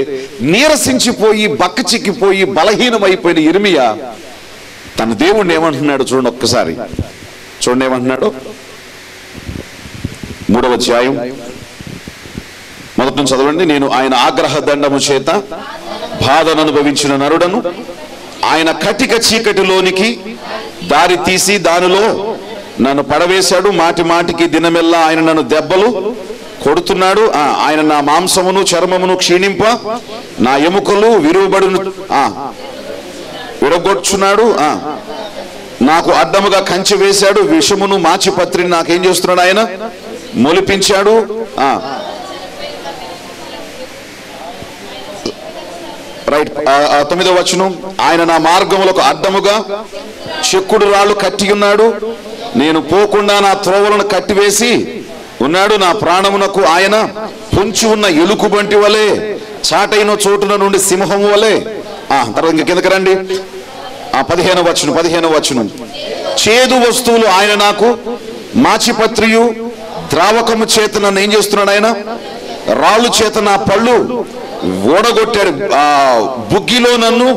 నీరసించిపోయి, బక్కచిక్కిపోయి, బలహీనమైపోయిన ఇర్మియా తన దేవుణ్ణి ఏమంటున్నాడు చూడండి ఒక్కసారి. చూడండి ఏమంటున్నాడు. 3వ అధ్యాయం మొదటి నుంచి చదవండి. నేను ఆయన ఆగ్రహ దండము చేత బాధను అనుభవించిన నరుడను, ఆయన కటిక చీకటిలోనికి దారి తీసి దానిలో నన్ను పడవేశాడు. మాటి మాటికి దినమెల్లా ఆయన నన్ను దెబ్బలు కొడుతున్నాడు. ఆయన నా మాంసమును చర్మమును క్షీణింప, నా ఎముకలు విరగొచ్చున్నాడు. నాకు అడ్డముగా కంచె వేశాడు. విషమును మాచిపత్రిని నాకేం చేస్తున్నాడు? ఆయన మొలిపించాడు. రైట్. 9వ వచనం. ఆయన నా మార్గములకు అడ్డముగా చెక్కుడు రాళ్ళు కట్టి ఉన్నాడు. నేను పోకుండా నా త్రోవలను కట్టివేసి ఉన్నాడు. నా ప్రాణమునకు ఆయన పొంచి ఉన్న ఎలుకబంటి వలె, చాటైన చోటున నుండి సింహం వలె. తర్వాత ఇంక కిందకి రండి. 15వ వచనం. చేదు వస్తువులు ఆయన నాకు మాచిపత్రియు ద్రావకము చేత నన్ను ఏం చేస్తున్నాడు? ఆయన రాళ్ళు చేత నా పళ్ళు ఓడగొట్టాడు. బుగ్గిలో నన్ను.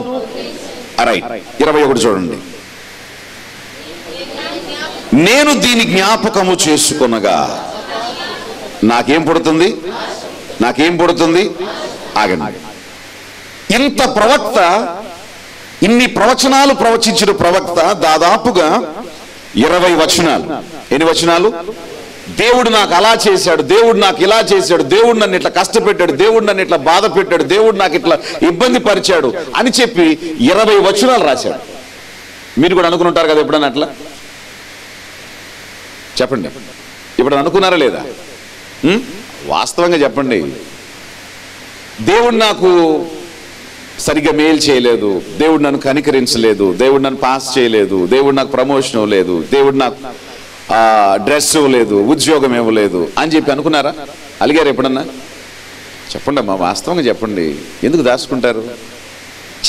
రైట్. 21 చూడండి. నేను దీని జ్ఞాపకము చేసుకొనగా నాకేం పుడుతుంది? ఆగండి. ఇంత ప్రవక్త, ఇన్ని ప్రవచనాలు ప్రవచించిన ప్రవక్త దాదాపుగా 20 వచనాలు. ఎన్ని వచనాలు? దేవుడు నాకు అలా చేశాడు, దేవుడు నాకు ఇలా చేశాడు, దేవుడు నన్ను ఇట్లా కష్టపెట్టాడు, దేవుడు నన్ను ఇట్లా బాధ పెట్టాడు, దేవుడు నాకు ఇట్లా ఇబ్బంది పరిచాడు అని చెప్పి 20 వచనాలు రాశాడు. మీరు కూడా అనుకుని ఉంటారు కదా ఎప్పుడన్నా అట్లా? చెప్పండి, ఇప్పుడు అనుకున్నారా లేదా? వాస్తవంగా చెప్పండి. దేవుడు నాకు సరిగ్గా మేలు చేయలేదు, దేవుడు నన్ను కనికరించలేదు, దేవుడు నన్ను పాస్ చేయలేదు, దేవుడు నాకు ప్రమోషన్ ఇవ్వలేదు, దేవుడు నాకు డ్రెస్ ఇవ్వలేదు, ఉద్యోగం ఇవ్వలేదు అని చెప్పి అనుకున్నారా? అలిగారు ఎప్పుడన్నా? చెప్పండి అమ్మా, వాస్తవంగా చెప్పండి. ఎందుకు దాచుకుంటారు?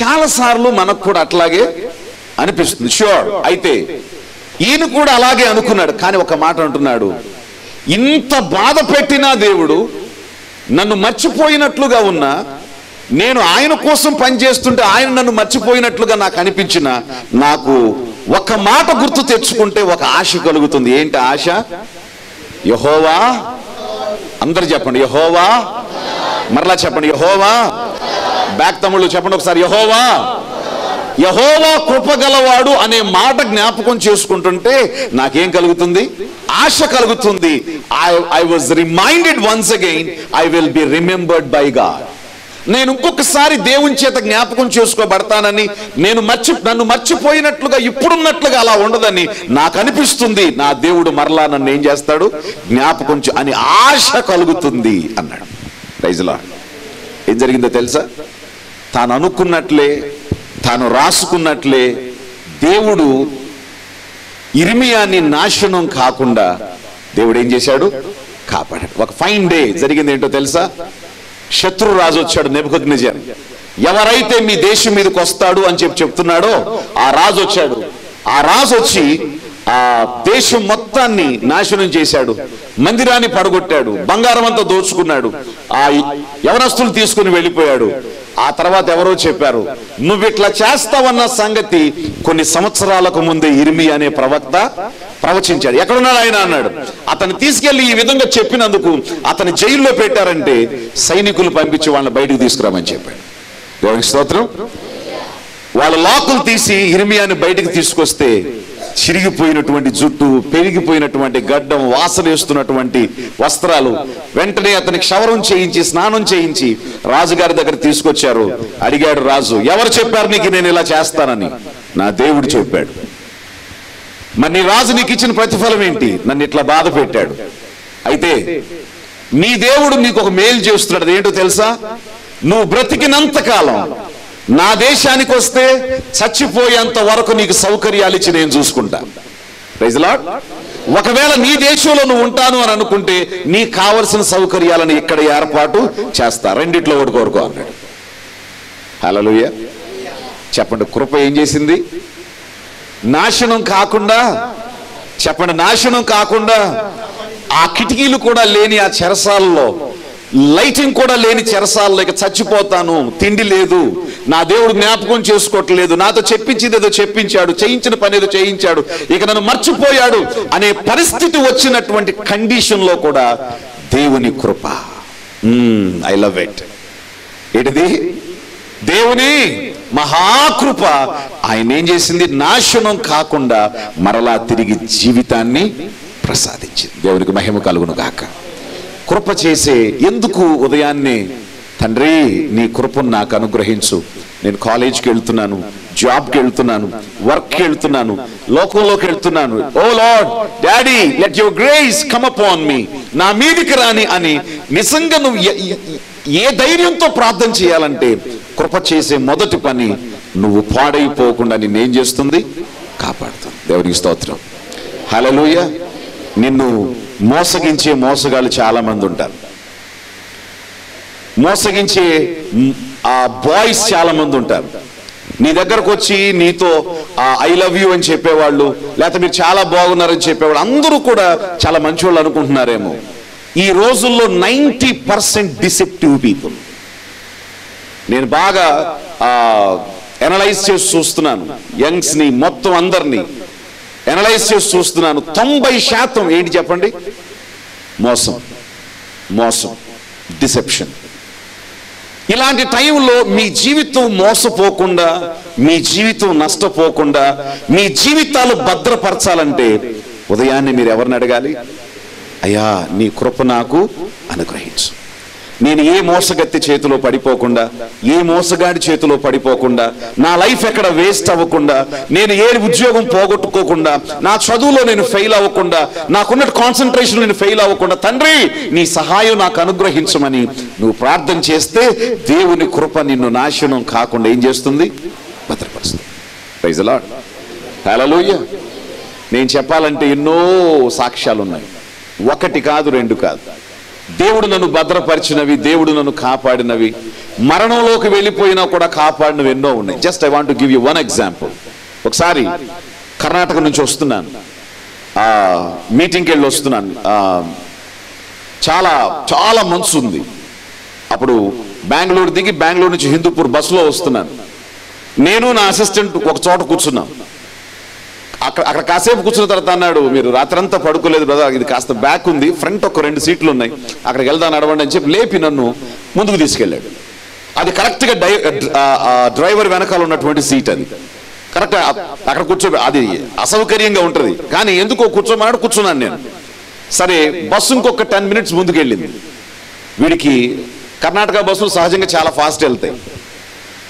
చాలాసార్లు మనకు కూడా అట్లాగే అనిపిస్తుంది. ష్యూర్. అయితే ఈయన కూడా అలాగే అనుకున్నాడు. కానీ ఒక మాట అంటున్నాడు, ఇంత బాధ పెట్టినా దేవుడు నన్ను మర్చిపోయినట్లుగా ఉన్నా, నేను ఆయన కోసం పనిచేస్తుంటే ఆయన నన్ను మర్చిపోయినట్లుగా నాకు అనిపించిన, నాకు ఒక మాట గుర్తు తెచ్చుకుంటే ఒక ఆశ కలుగుతుంది. ఏంటి ఆశ? యెహోవా. అందరు చెప్పండి, యెహోవా మరలా చెప్పండి, యెహోవా. బ్యాక్ తమ్ముళ్ళు చెప్పండి ఒకసారి, యెహోవా. యెహోవా కృపగలవాడు అనే మాట జ్ఞాపకం చేసుకుంటుంటే నాకేం కలుగుతుంది? ఆశ కలుగుతుంది. I was reminded once again, I will be remembered by God. నేను ఇంకొకసారి దేవుని చేత జ్ఞాపకం చేసుకోబడతానని, నన్ను మర్చిపోయినట్లుగా ఇప్పుడున్నట్లుగా అలా ఉండదని నాకు అనిపిస్తుంది. నా దేవుడు మరలా నన్ను ఏం చేస్తాడు? జ్ఞాపకం అని ఆశ కలుగుతుంది అన్నాడు. Praise Lord. ఏం జరిగిందో తెలుసా? తాను అనుకున్నట్లే, తాను రాసుకున్నట్లే దేవుడు ఇర్మియాని నాశనం కాకుండా దేవుడు ఏం చేశాడు? కాపాడాడు. ఒక ఫైన్ డే జరిగింది. ఏంటో తెలుసా? శత్రు రాజు వచ్చాడు, నెబుకద్నెజర్. ఎవరైతే మీ దేశం మీదకి వస్తాడు అని చెప్తున్నాడో ఆ రాజు వచ్చాడు. ఆ రాజు వచ్చి ఆ దేశం మొత్తాన్ని నాశనం చేశాడు, మందిరాన్ని పడగొట్టాడు, బంగారం అంతా దోచుకున్నాడు, ఆ యవనస్తులు తీసుకుని వెళ్ళిపోయాడు. ఆ తర్వాత ఎవరో చెప్పారు, నువ్వు ఇట్లా చేస్తావన్న సంగతి కొన్ని సంవత్సరాలకు ముందే ఇర్మియా అనే ప్రవక్త ప్రవచించాడు. ఎక్కడున్నాడు ఆయన అన్నాడు. అతను తీసుకెళ్లి ఈ విధంగా చెప్పినందుకు అతని జైల్లో పెట్టారంటే సైనికులు పంపించి వాళ్ళని బయటకు తీసుకురామని చెప్పాడు. దేవునికి స్తోత్రం. వాళ్ళ లాకులు తీసి ఇర్మియాని బయటకు తీసుకొస్తే చిరిగిపోయినటువంటి జుట్టు, పెరిగిపోయినటువంటి గడ్డం, వాసన వేస్తున్నటువంటి వస్త్రాలు. వెంటనే అతనికి క్షవరం చేయించి, స్నానం చేయించి రాజుగారి దగ్గర తీసుకొచ్చారు. అడిగాడు రాజు, ఎవరు చెప్పారు నీకు నేను ఇలా చేస్తానని? నా దేవుడు చెప్పాడు. మరి నీ రాజు నీకు ఇచ్చిన ప్రతిఫలం ఏంటి? నన్ను ఇట్లా బాధ పెట్టాడు. అయితే నీ దేవుడు నీకు ఒక మేలు చేస్తున్నాడు. ఏంటో తెలుసా? నువ్వు బ్రతికినంత కాలం నా దేశానికి వస్తే చచ్చిపోయేంత వరకు నీకు సౌకర్యాలు ఇచ్చి నేను చూసుకుంటా. Praise Lord. ఒకవేళ నీ దేశంలో నువ్వు ఉంటాను అని అనుకుంటే నీకు కావలసిన సౌకర్యాలను ఇక్కడ ఏర్పాటు చేస్తా. రెండిట్లో ఒకటి కోరుకో అన్నాడు. హల్లెలూయా. చెప్పండి, కృప ఏం చేసింది? నాశనం కాకుండా, చెప్పండి, నాశనం కాకుండా ఆ కిటికీలు కూడా లేని ఆ చెరసాలలో, లైటింగ్ కూడా లేని చెరసాలలో ఇక చచ్చిపోతాను, తిండి లేదు, నా దేవుడు జ్ఞాపకం చేసుకోవట్లేదు, నాతో చెప్పించింది ఏదో చెప్పించాడు, చేయించిన పని ఏదో చేయించాడు, ఇక నన్ను మర్చిపోయాడు అనే పరిస్థితి వచ్చినటువంటి కండిషన్ లో కూడా దేవుని కృప. I love it. ఏంటిది? దేవుని మహాకృప. ఆయన ఏం చేసింది? నాశనం కాకుండా మరలా తిరిగి జీవితాన్ని ప్రసాదించింది. దేవునికి మహిమ కలుగును గాక. కృప చేసే ఎందుకు ఉదయాన్నే తండ్రి నీ కృపను నాకు అనుగ్రహించు, నేను కాలేజ్కి వెళ్తున్నాను, జాబ్కి వెళ్తున్నాను, వర్క్కి వెళ్తున్నాను, లోకంలోకి వెళ్తున్నాను, O Lord daddy let your grace come upon me, నా మీదికి రాని అని నిజంగా నువ్వు ఏ ధైర్యంతో ప్రార్థన చేయాలంటే కృప చేసే మొదటి పని నువ్వు పాడైపోకుండా నిన్నేం చేస్తుంది? కాపాడుతుంది. దేవునికి స్తోత్రం. హల్లెలూయా. నిన్ను మోసగించే మోసగాళ్ళు చాలా మంది ఉంటారు. మోసగించే ఆ బాయ్స్ చాలా మంది ఉంటారు. నీ దగ్గరకు వచ్చి నీతో ఐ లవ్ యూ అని చెప్పేవాళ్ళు, లేకపోతే మీరు చాలా బాగున్నారని చెప్పేవాళ్ళు అందరూ కూడా చాలా మంచి వాళ్ళు అనుకుంటున్నారేమో. ఈ రోజుల్లో 90% డిసెప్టివ్ పీపుల్. నేను బాగా ఎనలైజ్ చేసి చూస్తున్నాను, యంగ్స్ ని మొత్తం అందరినీ ఎనలైజ్ చేసి చూస్తున్నాను. 90% ఏంటి చెప్పండి? మోసం, మోసం, డిసెప్షన్. ఇలాంటి టైంలో మీ జీవితం మోసపోకుండా, మీ జీవితం నష్టపోకుండా, మీ జీవితాలు భద్రపరచాలంటే ఉదయాన్నే మీరు ఎవరిని అడగాలి? అయ్యా నీ కృప నాకు అనుగ్రహించు. నేను ఏ మోసగత్తి చేతిలో పడిపోకుండా, ఏ మోసగాడి చేతిలో పడిపోకుండా, నా లైఫ్ ఎక్కడ వేస్ట్ అవ్వకుండా, నేను ఏ ఉద్యోగం పోగొట్టుకోకుండా, నా చదువులో నేను ఫెయిల్ అవ్వకుండా, నాకున్న కాన్సన్ట్రేషన్ నేను ఫెయిల్ అవ్వకుండా తండ్రి నీ సహాయం నాకు అనుగ్రహించమని నువ్వు ప్రార్థన చేస్తే దేవుని కృప నిన్ను నాశనం కాకుండా ఏం చేస్తుంది? భద్రపరుస్తుంది. Praise the Lord. హల్లెలూయా. నేను చెప్పాలంటే ఎన్నో సాక్ష్యాలు ఉన్నాయి. ఒకటి కాదు, రెండు కాదు. దేవుడు నన్ను భద్రపరిచినవి, దేవుడు నన్ను కాపాడినవి, మరణంలోకి వెళ్ళిపోయినా కూడా కాపాడినవి ఎన్నో ఉన్నాయి. Just I want to give you one example. ఒకసారి కర్ణాటక నుంచి వస్తున్నాను, మీటింగ్కి వెళ్ళి వస్తున్నాను. చాలా చాలా మంచు ఉంది. అప్పుడు బెంగళూరు దిగి బెంగళూరు నుంచి హిందూపూర్ బస్సులో వస్తున్నాను. నేను నా అసిస్టెంట్ ఒక చోట కూర్చున్నాం. అక్కడ కాసేపు కూర్చున్న తర్వాత అన్నాడు, మీరు రాత్రంతా పడుకోలేదు బ్రదర్, ఇది కాస్త బ్యాక్ ఉంది, ఫ్రంట్ ఒక 2 సీట్లు ఉన్నాయి, అక్కడికి వెళ్దాం నడవండి అని చెప్పి లేపి నన్ను ముందుకు తీసుకెళ్ళాడు. అది కరెక్ట్గా డ్రైవర్ వెనకాల ఉన్నటువంటి సీట్. అది కరెక్ట్ అక్కడ అది అసౌకర్యంగా ఉంటుంది, కానీ ఎందుకో కూర్చోమన్నాడు, కూర్చున్నాను నేను. సరే, బస్సు ఇంకొక 10 minutes ముందుకు వెళ్ళింది. వీడికి కర్ణాటక బస్సులు సహజంగా చాలా ఫాస్ట్ వెళ్తాయి.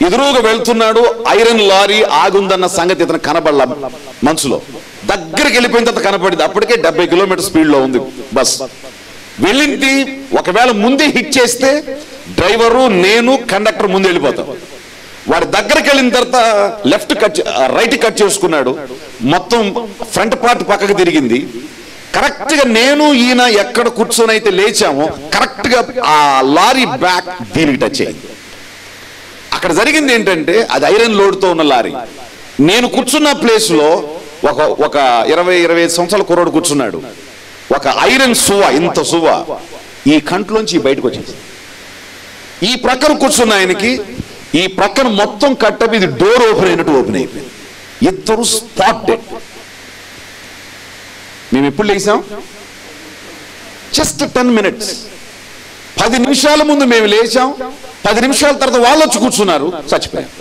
ఎదురుగా వెళ్తున్నాడు, ఐరన్ లారీ ఆగుందన్న సంగతి ఇతను కనబడల మనసులో. దగ్గరికి వెళ్ళిపోయిన తర్వాత కనపడింది, అప్పటికే 70 kilometers స్పీడ్లో ఉంది బస్. వెళ్ళింది, ఒకవేళ ముందే హిట్ చేస్తే డ్రైవరు, నేను, కండక్టర్ ముందు వెళ్ళిపోతాం. వాడి దగ్గరికి వెళ్ళిన తర్వాత రైట్ కట్ చేసుకున్నాడు, మొత్తం ఫ్రంట్ పార్ట్ పక్కకు తిరిగింది. కరెక్ట్గా నేను ఈయన ఎక్కడ కూర్చొని అయితే లేచామో కరెక్ట్గా ఆ లారీ బ్యాక్ దీనికి టచ్ అయింది. అక్కడ జరిగింది ఏంటంటే, అది ఐరన్ లోడ్తో ఉన్న లారీ. నేను కూర్చున్న ప్లేస్లో ఒక 20-25 సంవత్సరాల కుర్రోడు కూర్చున్నాడు. ఒక ఐరన్ సువ, ఇంత సువ ఈ కంట్లోంచి బయటకు వచ్చేసి ఈ ప్రక్కన కూర్చున్న ఆయనకి ఈ ప్రక్కన మొత్తం కట్టబి ఇది డోర్ ఓపెన్ అయిపోయింది. ఇద్దరు స్పాట్ డెడ్. మేము ఎప్పుడు లేసాం? జస్ట్ 10 minutes, 10 నిమిషాల ముందు మేము లేచాం. 10 నిమిషాల తర్వాత వాళ్ళు వచ్చి కూర్చున్నారు, చచ్చిపోయారు.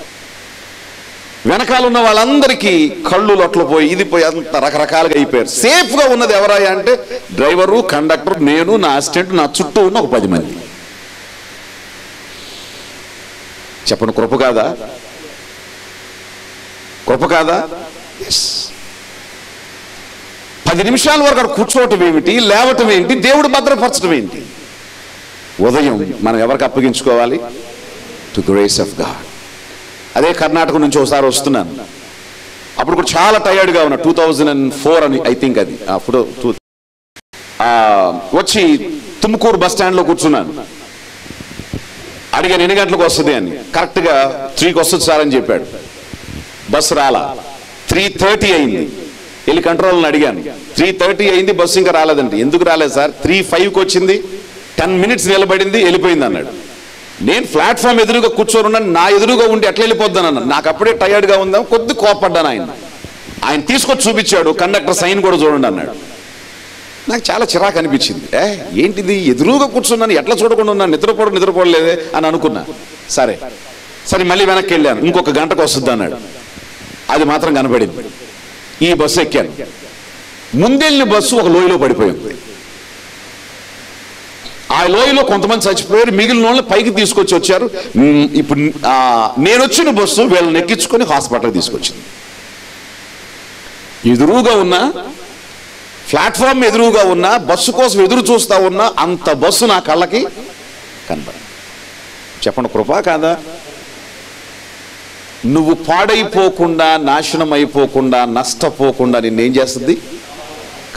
వెనకాల ఉన్న వాళ్ళందరికీ కళ్ళు లొట్లు పోయి, ఇది పోయి, అంత రకరకాలుగా అయిపోయారు. సేఫ్ గా ఉన్నది ఎవరాయా అంటే డ్రైవరు, కండక్టర్, నేను, నా అసిస్టెంట్, నా చుట్టూ ఉన్న ఒక 10 మంది. చెప్పండి, కృప కాదా? కృప కాదా? 10 నిమిషాల వరకు అక్కడ కూర్చోవటం ఏమిటి, లేవటం ఏంటి, దేవుడు భద్రపరచడం ఏంటి? ఉదయం మనం ఎవరికి అప్పగించుకోవాలి? To grace of God. అదే కర్ణాటక నుంచి ఒకసారి వస్తున్నాను, అప్పుడు కూడా చాలా టైర్డ్గా ఉన్నా. 2004 అని ఐ థింక్ అది. అప్పుడు వచ్చి తుమ్కూరు బస్ స్టాండ్లో కూర్చున్నాను. అడిగాను ఎన్ని గంటలకు వస్తుంది అని. కరెక్ట్గా 3కి వస్తుంది సార్ అని చెప్పాడు. బస్సు రాలా. 3:30 అయింది. వెళ్ళి కంట్రోల్ని అడిగాను, 3:30 అయింది, బస్సు ఇంకా రాలేదండి. ఎందుకు రాలేదు సార్? 3:05కి వచ్చింది, 10 minutes నిలబడింది, వెళ్ళిపోయింది అన్నాడు. నేను ప్లాట్ఫామ్ ఎదురుగా కూర్చొని ఉన్నాను, నా ఎదురుగా ఉండి ఎట్లా వెళ్ళిపోద్దాను అన్నాను. నాకు అప్పుడే టైర్డ్గా ఉందా, కొద్ది కోపడ్డాను. ఆయన తీసుకొచ్చి చూపించాడు, కండక్టర్ సైన్ కూడా చూడండి అన్నాడు. నాకు చాలా చిరాకు అనిపించింది. ఏంటిది, ఎదురుగా కూర్చున్నాను, ఎట్లా చూడకుండా ఉన్నాను, నిద్రపోలేదే అని అనుకున్నా. సరే మళ్ళీ వెనక్కి వెళ్ళాను, ఇంకొక గంటకు వస్తుంది అన్నాడు. అది మాత్రం కనబడింది. ఈ బస్సు ఎక్కాను. ముందెళ్ళిన బస్సు ఒక లోయలో పడిపోయింది. ఆ లోయలో కొంతమంది చచ్చిపోయారు, మిగిలిన వాళ్ళు పైకి తీసుకొచ్చి వచ్చారు. ఇప్పుడు నేను వచ్చిన బస్సు వీళ్ళని ఎక్కించుకొని హాస్పిటల్కి తీసుకొచ్చింది. ఎదురుగా ఉన్న ప్లాట్ఫామ్, ఎదురుగా ఉన్న బస్సు కోసం ఎదురు చూస్తా ఉన్నా, అంత బస్సు నా కళ్ళకి కనబడి. చెప్పండి, కృపా కాదా? నువ్వు పాడైపోకుండా, నాశనం అయిపోకుండా, నష్టపోకుండా నిన్నేం చేస్తుంది?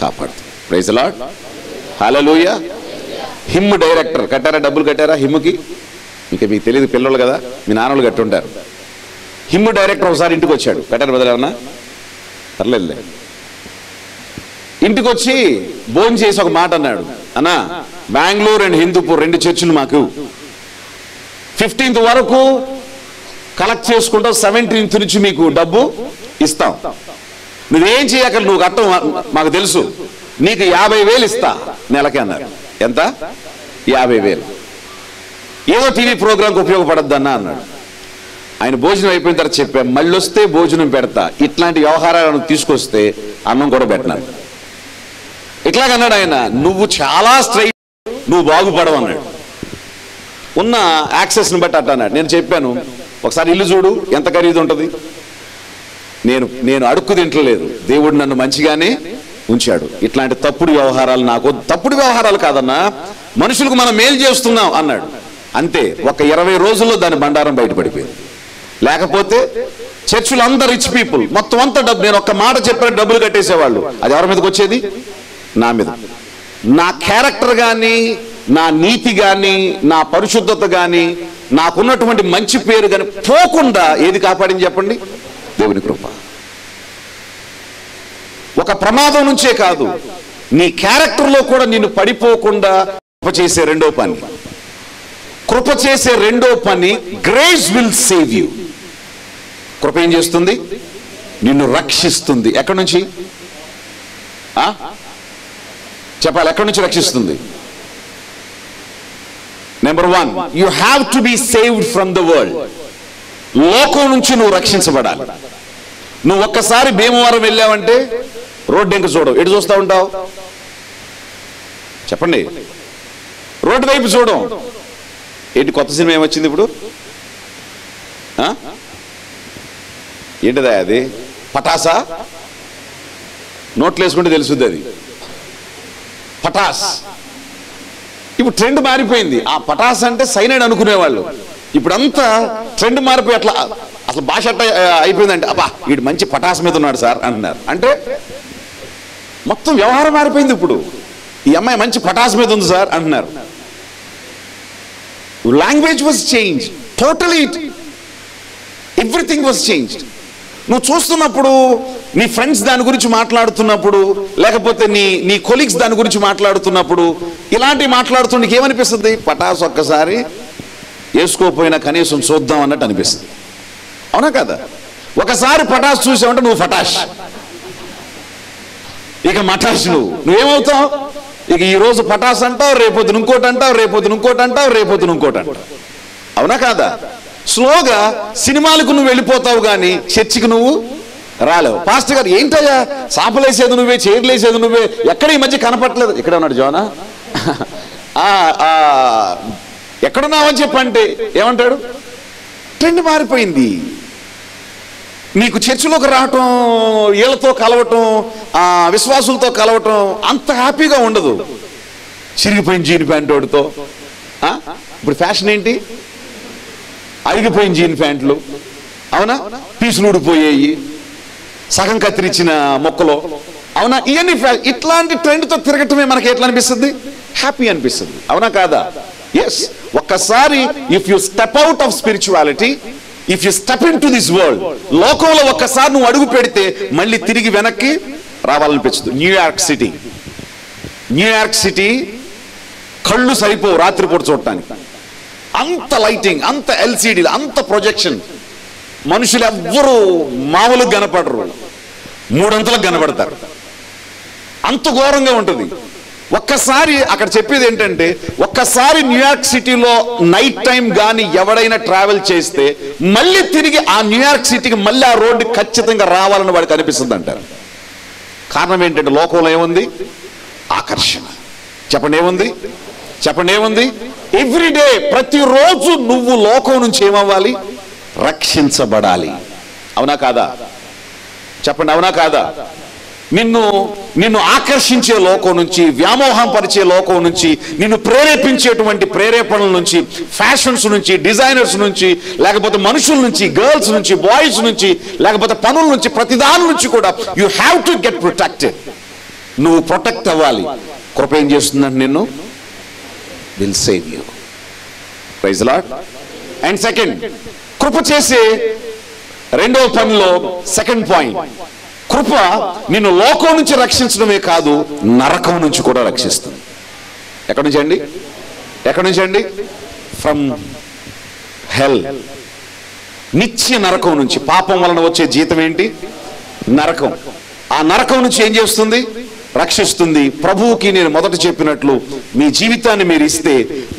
కాపాడుతుంది. Praise the Lord, hallelujah. హిమ్ డైరెక్టర్ కట్టారా? డబ్బులు కట్టారా హిమ్కి? మీకు తెలియదు, పిల్లలు కదా, మీ నాన్నలు కట్టుంటారు. హిమ్ డైరెక్టర్ ఒకసారి ఇంటికి వచ్చాడు. కట్టారు బదులేమన్నా? పర్లేదులే. ఇంటికి వచ్చి భోజనం చేసి ఒక మాట అన్నాడు, అన్నా బెంగళూరు అండ్ హిందూపూర్ 2 చర్చిలు మాకు 15th వరకు కలెక్ట్ చేసుకుంటాం, 17th నుంచి మీకు డబ్బు ఇస్తాం, నువ్వేం చేయక నువ్వు కట్టం మాకు తెలుసు, నీకు 50,000 ఇస్తా నెలకి అన్నారు. ఎంత? 50,000. ఏదో టీవీ ప్రోగ్రాంకి ఉపయోగపడద్దన్నా అన్నాడు. ఆయన భోజనం అయిపోయిన తర్వాత చెప్పా, మళ్ళీ వస్తే భోజనం పెడతా, ఇట్లాంటి వ్యవహారాలను తీసుకొస్తే అన్నం కూడా పెట్టినాను. ఇట్లాగన్నాడు ఆయన. నువ్వు చాలా స్ట్రైట్, నువ్వు బాగుపడవు అన్నాడు. ఉన్న యాక్సెస్ని బట్టి అట్లా అన్నాడు. నేను చెప్పాను, ఒకసారి ఇల్లు చూడు ఎంత ఖరీదు ఉంటుంది. నేను అడుక్కు తింటలేదు, దేవుడు నన్ను మంచిగానే ఉంచాడు. ఇట్లాంటి తప్పుడు వ్యవహారాలు నాకు, తప్పుడు వ్యవహారాలు కాదన్నా, మనుషులకు మనం మేలు చేస్తున్నాం అన్నాడు. అంతే, ఒక 20 రోజుల్లో దాని బండారం బయటపడిపోయింది. లేకపోతే చర్చిలో అందరు రిచ్ పీపుల్, మొత్తం అంతా డబ్బు, నేను ఒక్క మాట చెప్పాను డబ్బులు కట్టేసేవాళ్ళు. అది ఎవరి మీదకి వచ్చేది? నా మీద. నా క్యారెక్టర్ కానీ, నా నీతి కానీ, నా పరిశుద్ధత కానీ, నాకున్నటువంటి మంచి పేరు కానీ పోకుండా ఏది కాపాడింది చెప్పండి? దేవుని కృప. ఒక ప్రమాదం నుంచే కాదు, నీ క్యారెక్టర్లో కూడా నిన్ను పడిపోకుండా కృప చేసే రెండో పని. కృప చేసే రెండో పని, గ్రేస్ విల్ సేవ్ యూ. కృప ఏం చేస్తుంది? నిన్ను రక్షిస్తుంది. ఎక్కడి నుంచి చెప్పాలి? ఎక్కడి నుంచి రక్షిస్తుంది? Number 1, you have to be saved from the world. లోకం నుంచి నువ్వు రక్షించబడాలి. నువ్వు ఒక్కసారి భీమవరం వెళ్ళావంటే రోడ్డు ఇంక చూడవు. ఎటు చూస్తూ ఉంటావు చెప్పండి? రోడ్డు వైపు చూడం. ఏంటి కొత్త సినిమా ఏమొచ్చింది ఇప్పుడు? ఏంటిదా అది? పటాసా? నోట్లు వేసుకుంటే తెలుసుద్ది అది పటాస్. ఇప్పుడు ట్రెండ్ మారిపోయింది. ఆ పటాస్ అంటే సైనైడ్ అనుకునేవాళ్ళు. ఇప్పుడంతా ట్రెండ్ మారిపోయి అట్లా అసలు భాష అట్ట అయిపోయిందంటే అబ్బా వీడు మంచి పటాస్ మీద ఉన్నాడు సార్ అంటున్నారు. అంటే మొత్తం వ్యవహారం మారిపోయింది. ఇప్పుడు ఈ అమ్మాయి మంచి పటాస్ మీద ఉంది సార్ అంటున్నారు. Language was change totally. Everything was changed. నువ్వు చూస్తున్నప్పుడు నీ ఫ్రెండ్స్ దాని గురించి మాట్లాడుతున్నప్పుడు, లేకపోతే నీ కొలీగ్స్ దాని గురించి మాట్లాడుతున్నప్పుడు, ఇలాంటివి మాట్లాడుతూ నీకు ఏమనిపిస్తుంది? పటాస్ ఒక్కసారి వేసుకోపోయినా కనీసం చూద్దాం అన్నట్టు అనిపిస్తుంది. అవునా కదా? ఒకసారి పటాస్ చూసావంటే నువ్వు ఫటాష్, ఇక మటాష్. నువ్వేమవుతావు? ఇక ఈ రోజు పటాస్ అంటావు, రేపొద్దున ఇంకోటి అంటావు, రేపొద్దున ఇంకోటి అంటావు, రేపొద్దున ఇంకోటి అంటావు. అవునా కాదా? స్లోగా సినిమాలకు నువ్వు వెళ్ళిపోతావు కానీ చర్చికి నువ్వు రాలేవు. పాస్టర్ గారు ఏంటయ్యా సాపలేసేది నువ్వే, చైర్లేసేది నువ్వే, ఎక్కడ ఈ మధ్య కనపట్లేదు. ఇక్కడే ఉన్నాడు జోనా, ఎక్కడున్నావని చెప్పంటే ఏమంటాడు? ట్రెండ్ మారిపోయింది. నీకు చర్చిలోకి రావటం, వీళ్ళతో కలవటం, విశ్వాసులతో కలవటం అంత హ్యాపీగా ఉండదు. చిరిగిపోయిన జీన్ ప్యాంటోడితో. ఇప్పుడు ఫ్యాషన్ ఏంటి? అరిగిపోయిన జీన్ ప్యాంట్లు. అవునా? పీసులు ఊడిపోయాయి, సగం కత్తిరించిన మొక్కలో. అవునా? ఇవన్నీ ఇట్లాంటి ట్రెండ్తో తిరగటమే మనకి ఎట్లా అనిపిస్తుంది? హ్యాపీ అనిపిస్తుంది. అవునా కాదా? ఎస్. ఒక్కసారి if you step out of spirituality, if you step in to this world, లోకంలో ఒక్కసారి నువ్వు అడుగు పెడితే మళ్ళీ తిరిగి వెనక్కి రావాలనిపించదు. న్యూయార్క్ సిటీ కళ్ళు సరిపోవు రాత్రిపూట చూడటానికి. అంత లైటింగ్, అంత ఎల్సిడీలు, అంత ప్రొజెక్షన్. మనుషులు ఎవ్వరూ మామూలుగా కనపడరు, మూడంతలకు కనబడతారు. అంత ఘోరంగా ఉంటుంది. ఒక్కసారి అక్కడ చెప్పేది ఏంటంటే, ఒక్కసారి న్యూయార్క్ సిటీలో నైట్ టైం కానీ ఎవడైనా ట్రావెల్ చేస్తే మళ్ళీ తిరిగి ఆ న్యూయార్క్ సిటీకి మళ్ళీ ఆ రోడ్డు ఖచ్చితంగా రావాలని వాడికి అనిపిస్తుంది అంటారు. కారణం ఏంటంటే లోకంలో ఏముంది? ఆకర్షణ. చెప్పండి ఏముంది? చెప్పండి ఏముంది? ఎవ్రీడే, ప్రతిరోజు నువ్వు లోకం నుంచి ఏమవ్వాలి? రక్షించబడాలి. అవునా కాదా? చెప్పండి అవునా కాదా? నిన్ను ఆకర్షించే లోకం నుంచి, వ్యామోహం పరిచే లోకం నుంచి, నిన్ను ప్రేరేపించేటువంటి ప్రేరేపణల నుంచి, ఫ్యాషన్స్ నుంచి, డిజైనర్స్ నుంచి, లేకపోతే మనుషుల నుంచి, గర్ల్స్ నుంచి, బాయ్స్ నుంచి, లేకపోతే పనుల నుంచి, ప్రతిదాని నుంచి కూడా you have to get protected. నువ్వు ప్రొటెక్ట్ అవ్వాలి. కృప ఏం చేస్తుందంటే నిన్ను will save you. Praise the Lord. And second, కృప చేసే రెండవ పనిలో సెకండ్ పాయింట్, కృప నిన్ను లోకం నుంచి రక్షించడమే కాదు, నరకం నుంచి కూడా రక్షిస్తుంది. ఎక్కడి నుంచి అండి? ఎక్కడి నుంచి అండి? ఫ్రమ్ హెల్. నిత్య నరకం నుంచి. పాపం వలన వచ్చే జీతం ఏంటి? నరకం. ఆ నరకం నుంచి ఏం చేస్తుంది? రక్షిస్తుంది. ప్రభువుకి నేను మొదట చెప్పినట్లు మీ జీవితాన్ని మీరు ఇస్తే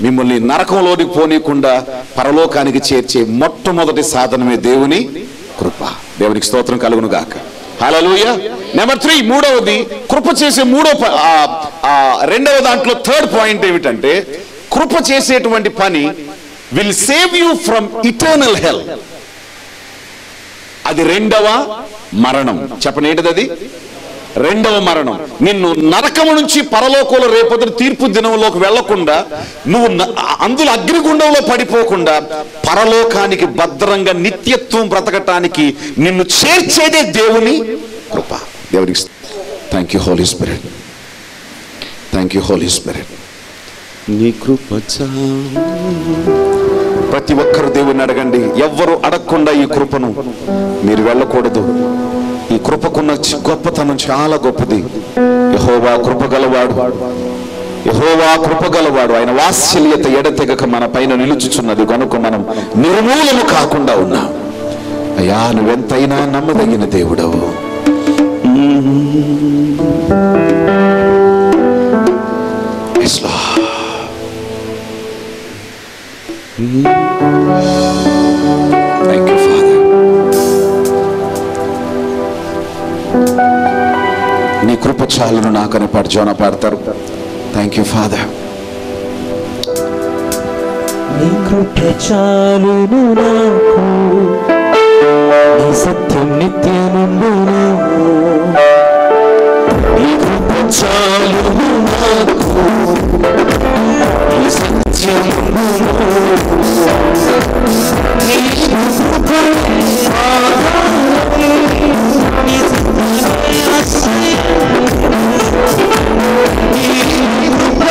మిమ్మల్ని నరకంలోనికి పోనీయకుండా పరలోకానికి చేర్చే మొట్టమొదటి సాధనమే దేవుని కృప. దేవునికి స్తోత్రం కలుగును గాక. హల్లెలూయా. నెంబర్ 3, మూడవది, కృప చేసే రెండవ దాంట్లో థర్డ్ పాయింట్ ఏమిటంటే, కృప చేసేటువంటి పని will save you from eternal hell. అది రెండవ మరణం. చెప్పండి ఏంటిది అది? రెండవ మరణం. నిన్ను నరకము నుంచి పరలోకంలో రేపొద్దున తీర్పు దినంలోకి వెళ్లకుండా, నువ్వు అందులో అగ్నిగుండంలో పడిపోకుండా పరలోకానికి భద్రంగా నిత్యత్వం బ్రతకటానికి నిన్ను చేర్చేదే దేవుని కృప. దేవునికి thank you Holy Spirit. Thank you Holy Spirit. నీ కృప ప్రతి ఒక్కరు దేవుని అడగండి. ఎవ్వరు అడగకుండా ఈ కృపను మీరు వెళ్ళకూడదు. ఈ కృపకున్న గొప్పతనం చాలా గొప్పది. యెహోవా కృపగలవాడు, యెహోవా కృపగలవాడు. ఆయన వాత్సల్యత ఎడతెగక మన పైన నిలుచుచున్నది కనుక మనం నిర్మూలము కాకుండా ఉన్నాం. అయ్యా నువ్వెంతైనా నమ్మదగిన దేవుడవు. Thank you father. నీ కృప చాలును నాకని పాటు జోన పాడతారు. Thank you father. నీ కృప చాలును నాకు, నీ సత్యం నిత్యముందును. నీ కృప చాలును నాకు, నీ సత్యముందును. నీ కృప నీ సత్యమే ఆశ్రయం. నీ కృప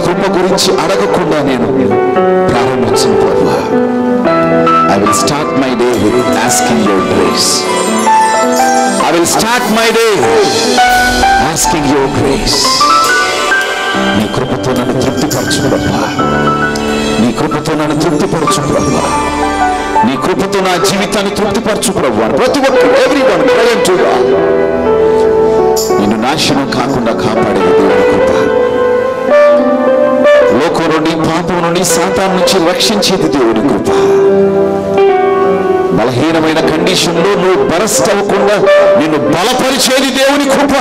కృప గురించి అడగకుండా నేను ప్రారంభించను ప్రభువా. I will start my day with asking your grace. I will start my day asking your grace. నీ కృపతో నన్ను తృప్తిపరచు ప్రభువా. నీ కృపతో నన్ను తృప్తిపరచు ప్రభువా. నీ కృపతో నా జీవితాన్ని తృప్తిపరచు ప్రభువా. ప్రతి ఒక్కరు everyone pray to God. నిన్ను నాశనం కాకుండా కాపాడేది దేవుని కృప. లోకం నుండి, పాపం నుండి, సాతాను నుంచి రక్షించేది దేవుని కృప. బలహీనమైన కండిషన్లో నువ్వు బరస్ట్ అవ్వకుండా నిన్ను బలపరిచేది దేవుని కృప.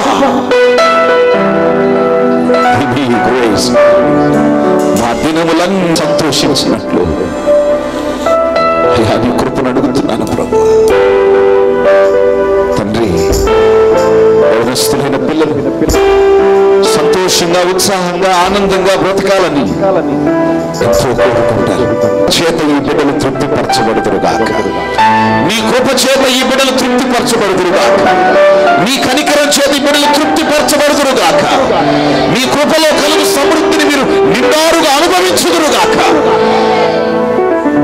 మా దినములన్నీ సంతోషించినట్లు నీ కృపను అడుగుతున్నాను ప్రభు. తండ్రి, యవనస్తులైన పిల్లలు సంతోషంగా, ఉత్సాహంగా, ఆనందంగా బ్రతకాలని ఎంతో కోరుకుంటారు. చేత ఈ బిడ్డలు తృప్తిపరచబడుదురుగాక. నీ కృప చేత ఈ బిడ్డలు తృప్తిపరచబడుదురుగాక. నీ కనికరం చేత ఈ బిడ్డలు తృప్తిపరచబడుదురుగాక. నీ కృపలో కలుగు సమృద్ధిని మీరు నిండారుగా అనుభవించుదురుగాక.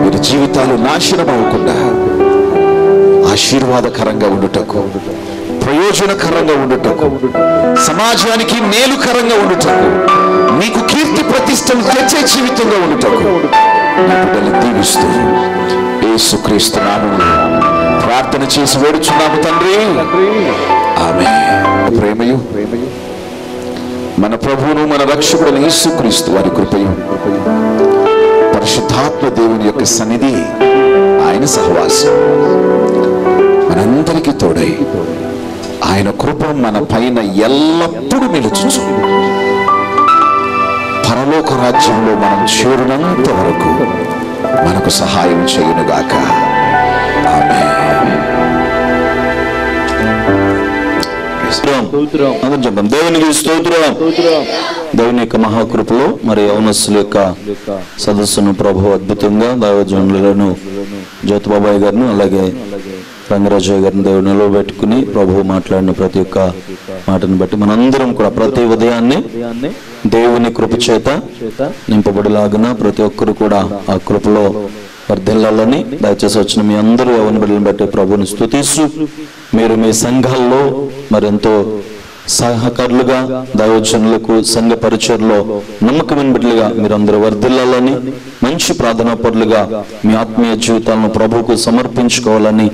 మీరు జీవితాలు నాశనం అవ్వకుండా ఆశీర్వాదకరంగా ఉండుటకు, ప్రయోజనకరంగా ఉండుటకు, సమాజానికి మేలుకరంగా ఉండుటకు, నీకు కీర్తి ప్రతిష్టలు తెచ్చే జీవితంగా ఉండుటకు నా బిడ్డలు దీవిస్తూ యేసుక్రీస్తు నామములో ప్రార్థన చేసి వేడుచున్నాము తండ్రి. ఆమేన్. ప్రేమయు మన ప్రభువును మన రక్షకుడైన యేసుక్రీస్తు వారి కృపయు, పరిశుద్ధాత్మ దేవుని యొక్క సన్నిధి, ఆయన సహవాసం మనందరికీ తోడై ఆయన కృప మన పైన ఎల్లప్పుడూ నిలుచుచు పరలోక రాజ్యంలో మనం చేరునంత వరకు మనకు సహాయం చేయునుగాక. ఆమేన్. దేవునికి స్తోత్రం. దేవుని యొక్క మహాకృపలో మరి యవనస్తుల యొక్క సదస్సును ప్రభు అద్భుతంగా దైవజనులను జ్యోతిబాబాయ్ గారిని, అలాగే రంగరాజయ్య గారిని దేవుడు నిలవబెట్టుకుని ప్రభు మాట్లాడిన ప్రతి ఒక్క మాటను బట్టి మనందరం కూడా ప్రతి ఉదయాన్నే దేవుని కృప చేత నింపబడిలాగున ప్రతి ఒక్కరు కూడా ఆ కృపలో వర్ధిల్లాలని దయచేసి వచ్చిన మీ అందరూ యవన బిడ్డలను బట్టి ప్రభువుని స్తుతిస్తూ మీరు మీ సంఘాల్లో మరెంతో సహకారులుగా దైవజనులకు సంఘ పరిచయలో నమ్మకమైన బిడ్డలుగా మీరందరూ వర్ధిల్లాలని మంచి ప్రార్థనా పరులుగా మీ ఆత్మీయ జీవితాలను ప్రభువుకు సమర్పించుకోవాలని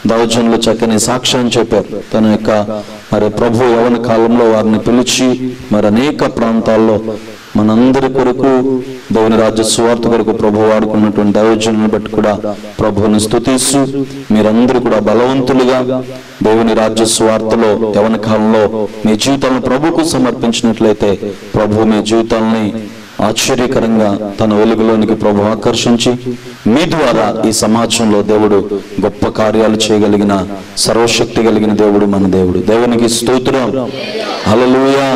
దైవజనులు చక్కని సాక్ష్యం చెప్పారు. తన యొక్క మరి ప్రభు యవన కాలంలో వారిని పిలిచి మరి అనేక ప్రాంతాల్లో మనందరి కొరకు దేవుని రాజ్య సువార్త కొరకు ప్రభు వాడుకున్నటువంటి దైవజనులను బట్టి కూడా ప్రభువుని స్తుతిస్తూ మీరందరూ కూడా బలవంతులుగా దేవుని రాజ్య సువార్తలో యవన కాలంలో మీ జీవితాలను ప్రభువుకు సమర్పించినట్లయితే ప్రభు మీ జీవితాలని ఆశ్చర్యకరంగా తన వెలుగులోనికి ప్రభు ఆకర్షించి మీ ద్వారా ఈ సమాజంలో దేవుడు గొప్ప కార్యాలు చేయగలిగిన సర్వశక్తి కలిగిన దేవుడు మన దేవుడు. దేవునికి స్తోత్రం. హల్లెలూయా.